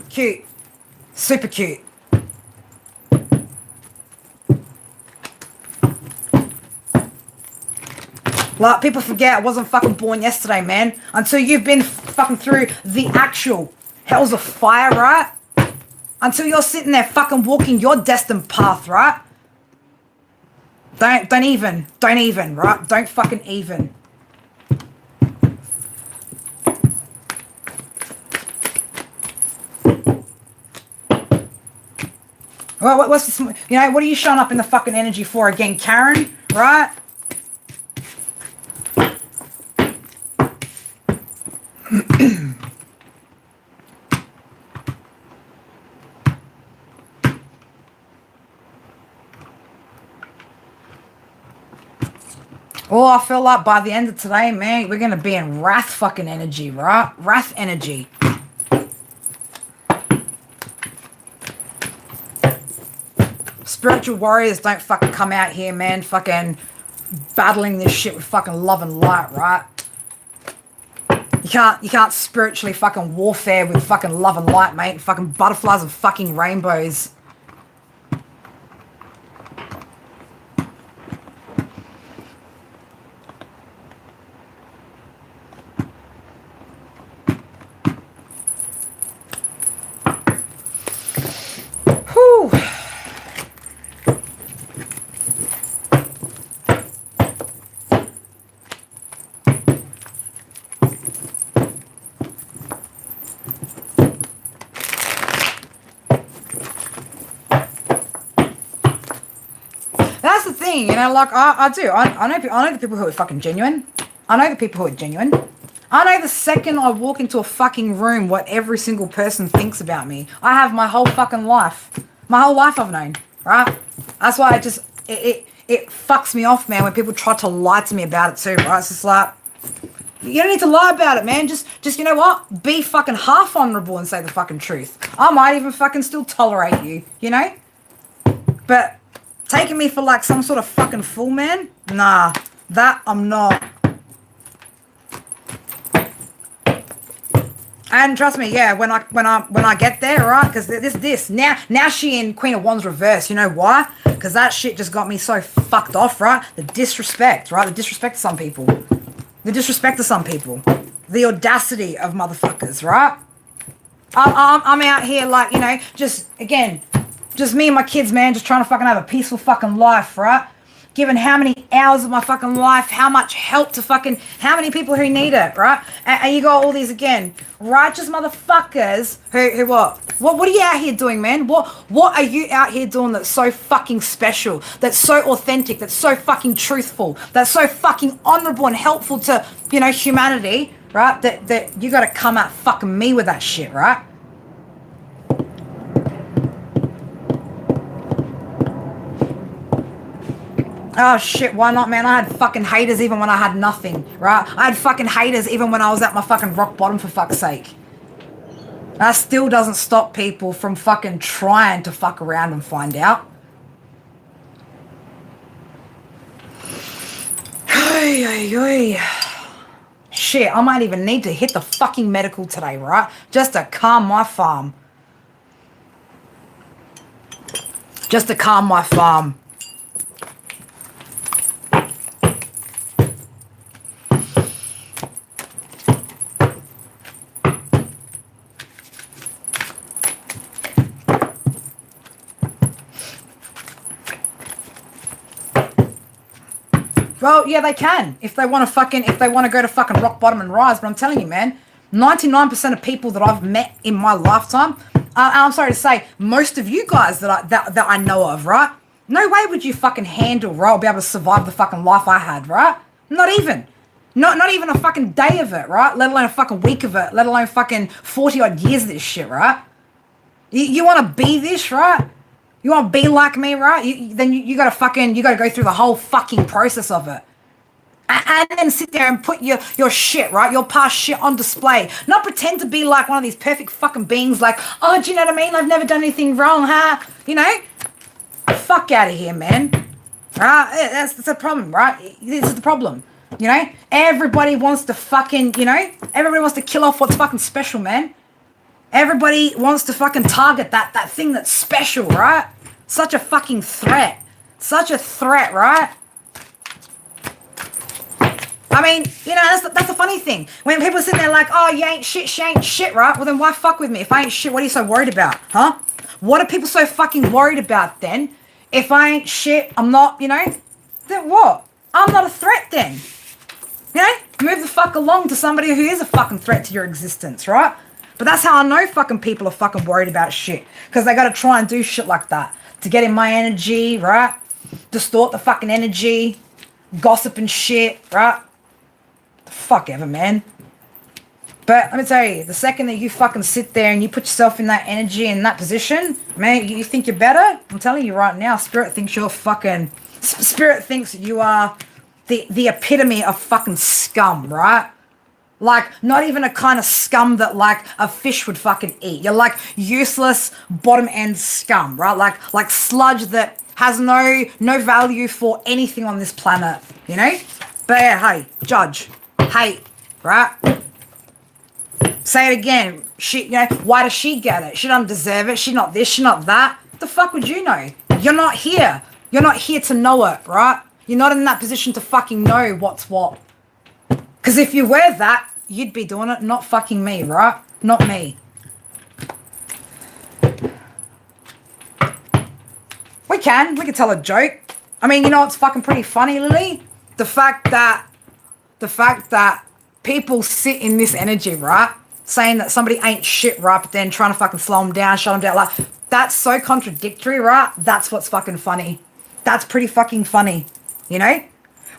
Cute. Super cute. Like, people forget I wasn't fucking born yesterday, man. Until you've been fucking through the actual hells of fire, right? Until you're sitting there fucking walking your destined path, right? Don't even, right? Don't fucking even. Well, what's this, you know, what are you showing up in the fucking energy for again, Karen? Right? Oh, I feel like by the end of today, man, we're going to be in wrath fucking energy, right? Wrath energy. Spiritual warriors don't fucking come out here, man, fucking battling this shit with fucking love and light, right? You can't spiritually fucking warfare with fucking love and light, mate. Fucking butterflies and fucking rainbows. Whew. That's the thing, you know, like, I do. I know the people who are fucking genuine. I know the people who are genuine. I know the second I walk into a fucking room what every single person thinks about me. I have my whole fucking life. My whole life I've known, right? That's why it fucks me off, man, when people try to lie to me about it too, right? It's just like, you don't need to lie about it, man. Just you know what? Be fucking half honourable and say the fucking truth. I might even fucking still tolerate you, you know? But taking me for like some sort of fucking fool, man? Nah, that I'm not. And trust me, yeah, when I get there, right? Because this now she in Queen of Wands reverse. You know why? Because that shit just got me so fucked off, right? The disrespect, right? The disrespect to some people. The disrespect to some people. The audacity of motherfuckers, right? I'm out here like, you know, just me and my kids, man, just trying to fucking have a peaceful fucking life, right? Given how many hours of my fucking life, how much help to fucking, how many people who need it, right? And you got all these, again, righteous motherfuckers who what? What are you out here doing, man? What are you out here doing that's so fucking special, that's so authentic, that's so fucking truthful, that's so fucking honourable and helpful to, you know, humanity, right? That you gotta come at fucking me with that shit, right? Oh shit, why not, man? I had fucking haters even when I had nothing, right? I had fucking haters even when I was at my fucking rock bottom, for fuck's sake. That still doesn't stop people from fucking trying to fuck around and find out. Shit, I might even need to hit the fucking medical today, right? Just to calm my farm. just to calm my farm. Well, yeah, they can if they want to go to fucking rock bottom and rise. But I'm telling you, man, 99% of people that I've met in my lifetime, I'm sorry to say, most of you guys that I know of, right? No way would you fucking handle, right, or be able to survive the fucking life I had, right? Not even a fucking day of it, right? Let alone a fucking week of it. Let alone fucking 40 odd years of this shit, right? You want to be this, right? You want to be like me, right? Then you got to go through the whole fucking process of it. And then sit there and put your shit, right? Your past shit on display. Not pretend to be like one of these perfect fucking beings like, oh, do you know what I mean? I've never done anything wrong, huh? You know? Fuck out of here, man. Right? That's the problem, right? This is the problem. You know? Everybody wants to fucking, everybody wants to kill off what's fucking special, man. Everybody wants to fucking target that thing that's special, right? Such a fucking threat. Such a threat, right? I mean, that's the funny thing. When people sit there like, oh, you ain't shit, she ain't shit, right? Well, then why fuck with me? If I ain't shit, what are you so worried about, huh? What are people so fucking worried about then? If I ain't shit, I'm not, then what? I'm not a threat then. Move the fuck along to somebody who is a fucking threat to your existence, right? But that's how I know fucking people are fucking worried about shit. Because they got to try and do shit like that. To get in my energy, right? Distort the fucking energy. Gossip and shit, right? The fuck ever, man. But let me tell you, the second that you fucking sit there and you put yourself in that energy and that position, man, you think you're better? I'm telling you right now, Spirit thinks you're fucking... Spirit thinks you are the epitome of fucking scum, right? Like, not even a kind of scum that, like, a fish would fucking eat. You're, like, useless, bottom-end scum, right? Like sludge that has no value for anything on this planet, But, yeah, hey, judge, hate, right? Say it again. She, why does she get it? She doesn't deserve it. She's not this, she's not that. What the fuck would you know? You're not here. You're not here to know it, right? You're not in that position to fucking know what's what. Because if you were that, you'd be doing it, not fucking me, right? Not me. We can tell a joke. I mean, it's fucking pretty funny, Lily? The fact that people sit in this energy, right? Saying that somebody ain't shit, right? But then trying to fucking slow them down, shut them down. Like, that's so contradictory, right? That's what's fucking funny. That's pretty fucking funny,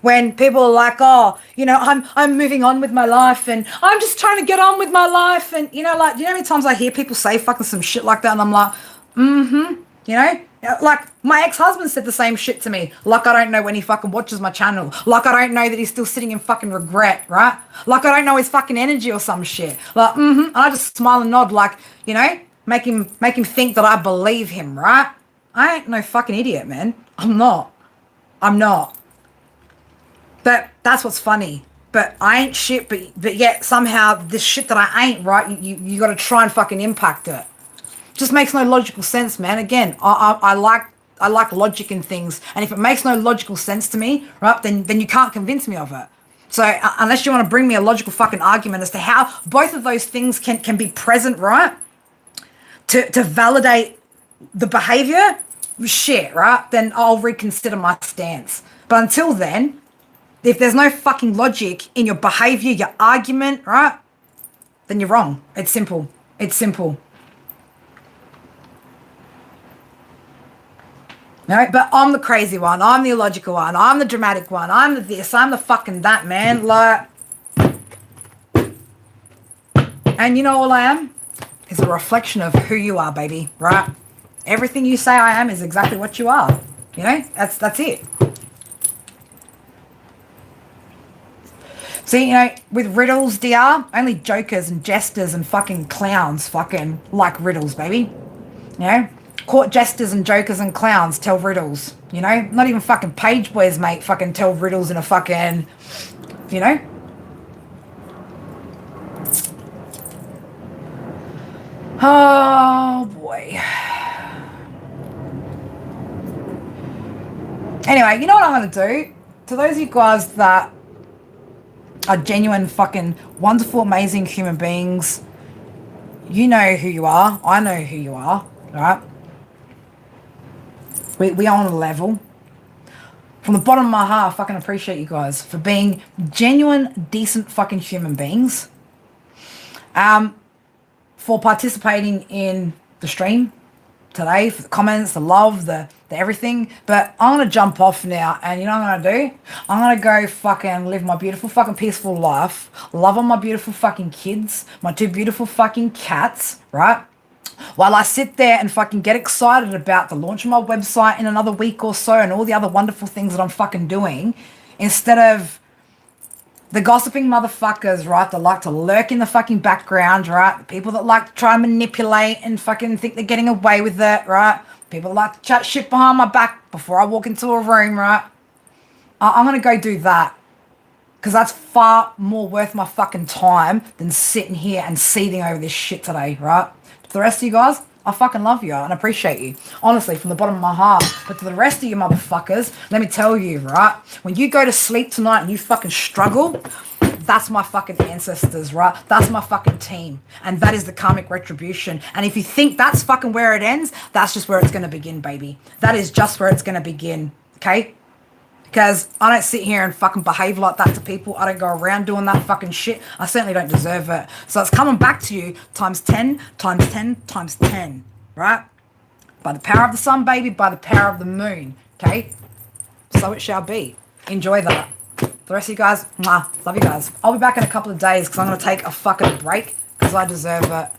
When people are like, oh, I'm moving on with my life and I'm just trying to get on with my life. And, do you know how many times I hear people say fucking some shit like that? And I'm like, like my ex-husband said the same shit to me. Like I don't know when he fucking watches my channel. Like I don't know that he's still sitting in fucking regret, right? Like I don't know his fucking energy or some shit. Like, And I just smile and nod like, make him think that I believe him, right? I ain't no fucking idiot, man. I'm not. But that's what's funny. But I ain't shit, but yet somehow this shit that I ain't, right, you got to try and fucking impact it. Just makes no logical sense, man. Again, I like logic in things. And if it makes no logical sense to me, right, then you can't convince me of it. So unless you want to bring me a logical fucking argument as to how both of those things can be present, right, to validate the behavior, shit, right, then I'll reconsider my stance. But until then, if there's no fucking logic in your behavior, your argument, right, then you're wrong. It's simple. No, but I'm the crazy one. I'm the illogical one. I'm the dramatic one. I'm the this. I'm the fucking that, man. Like, and all I am is a reflection of who you are, baby, right? Everything you say I am is exactly what you are. That's it. See, with riddles, DR, only jokers and jesters and fucking clowns fucking like riddles, baby. Court jesters and jokers and clowns tell riddles, Not even fucking page boys, mate, fucking tell riddles in a fucking, Oh, boy. Anyway, you know what I'm going to do? To those of you guys that are genuine, fucking wonderful, amazing human beings, you know who you are. I know who you are, right? We are on a level. From the bottom of my heart, I fucking appreciate you guys for being genuine, decent fucking human beings. For participating in the stream today, for the comments, the love, the everything. But I'm going to jump off now, and you know what I'm going to do? I'm going to go fucking live my beautiful fucking peaceful life, love on my beautiful fucking kids, my 2 beautiful fucking cats, right? While I sit there and fucking get excited about the launch of my website in another week or so and all the other wonderful things that I'm fucking doing, instead of the gossiping motherfuckers, right, that like to lurk in the fucking background, right? The people that like to try and manipulate and fucking think they're getting away with it, right? People that like to chat shit behind my back before I walk into a room, right? I'm going to go do that. Because that's far more worth my fucking time than sitting here and seething over this shit today, right? To the rest of you guys, I fucking love you and appreciate you. Honestly, from the bottom of my heart. But to the rest of you motherfuckers, let me tell you, right? When you go to sleep tonight and you fucking struggle, that's my fucking ancestors, right? That's my fucking team. And that is the karmic retribution. And if you think that's fucking where it ends, that's just where it's going to begin, baby. That is just where it's going to begin, okay? Because I don't sit here and fucking behave like that to people. I don't go around doing that fucking shit. I certainly don't deserve it. So it's coming back to you times 10, times 10, times 10, right? By the power of the sun, baby, by the power of the moon, okay? So it shall be. Enjoy that. The rest of you guys, mwah, love you guys. I'll be back in a couple of days because I'm going to take a fucking break because I deserve it.